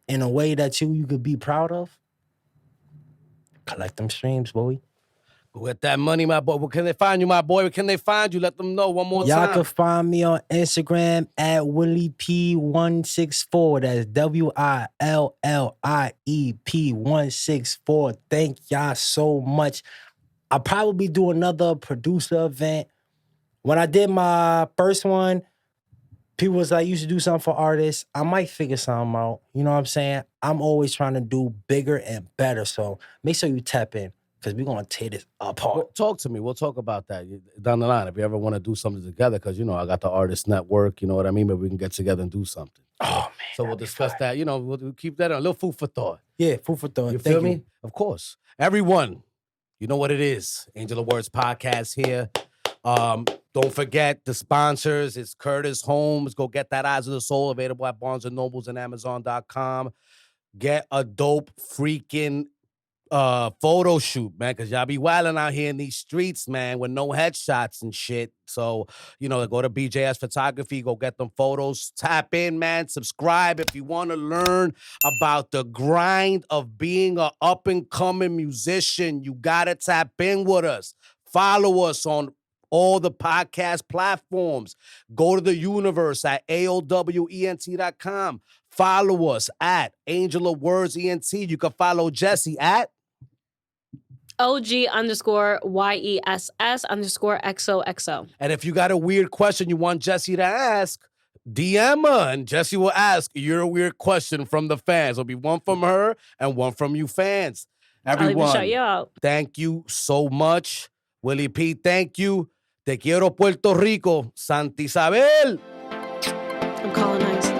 in a way that you could be proud of? Collect them streams, boy. Go get that money, my boy. Where can they find you, my boy? Where can they find you? Let them know one more Y'all time. can find me on Instagram at Willie-P164. That's WILLIEP164. Thank y'all so much. I'll probably do another producer event. When I did my first one, people was like, you should do something for artists. I might figure something out. You know what I'm saying? I'm always trying to do bigger and better. So make sure you tap in, because we're going to tear this apart. Well, talk to me. We'll talk about that down the line. If you ever want to do something together, because, I got the artist network, you know what I mean? Maybe we can get together and do something. Oh, man. So we'll discuss that. We'll keep that on. A little food for thought. Yeah, food for thought. You Thank feel me? Of course. Everyone, you know what it is. Angel of Words podcast here. Don't forget the sponsors. It's Curtis Holmes. Go get that Eyes of the Soul, available at Barnes & Nobles and Amazon.com. Get a dope freaking photo shoot, man, because y'all be wilding out here in these streets, man, with no headshots and shit. So, go to BJS Photography, go get them photos. Tap in, man. Subscribe if you want to learn about the grind of being an up-and-coming musician. You got to tap in with us. Follow us on all the podcast platforms. Go to the universe at AOWENT.com. Follow us at Angel of Words ENT. You can follow Jesse at OG_YESS_XOXO. And if you got a weird question you want Jesse to ask, DM her and Jesse will ask your weird question from the fans. It'll be one from her and one from you fans. I'll even Everyone, shout you out. thank you so much. Willie-P, thank you. Te quiero, Puerto Rico. Santa Isabel. I'm colonized.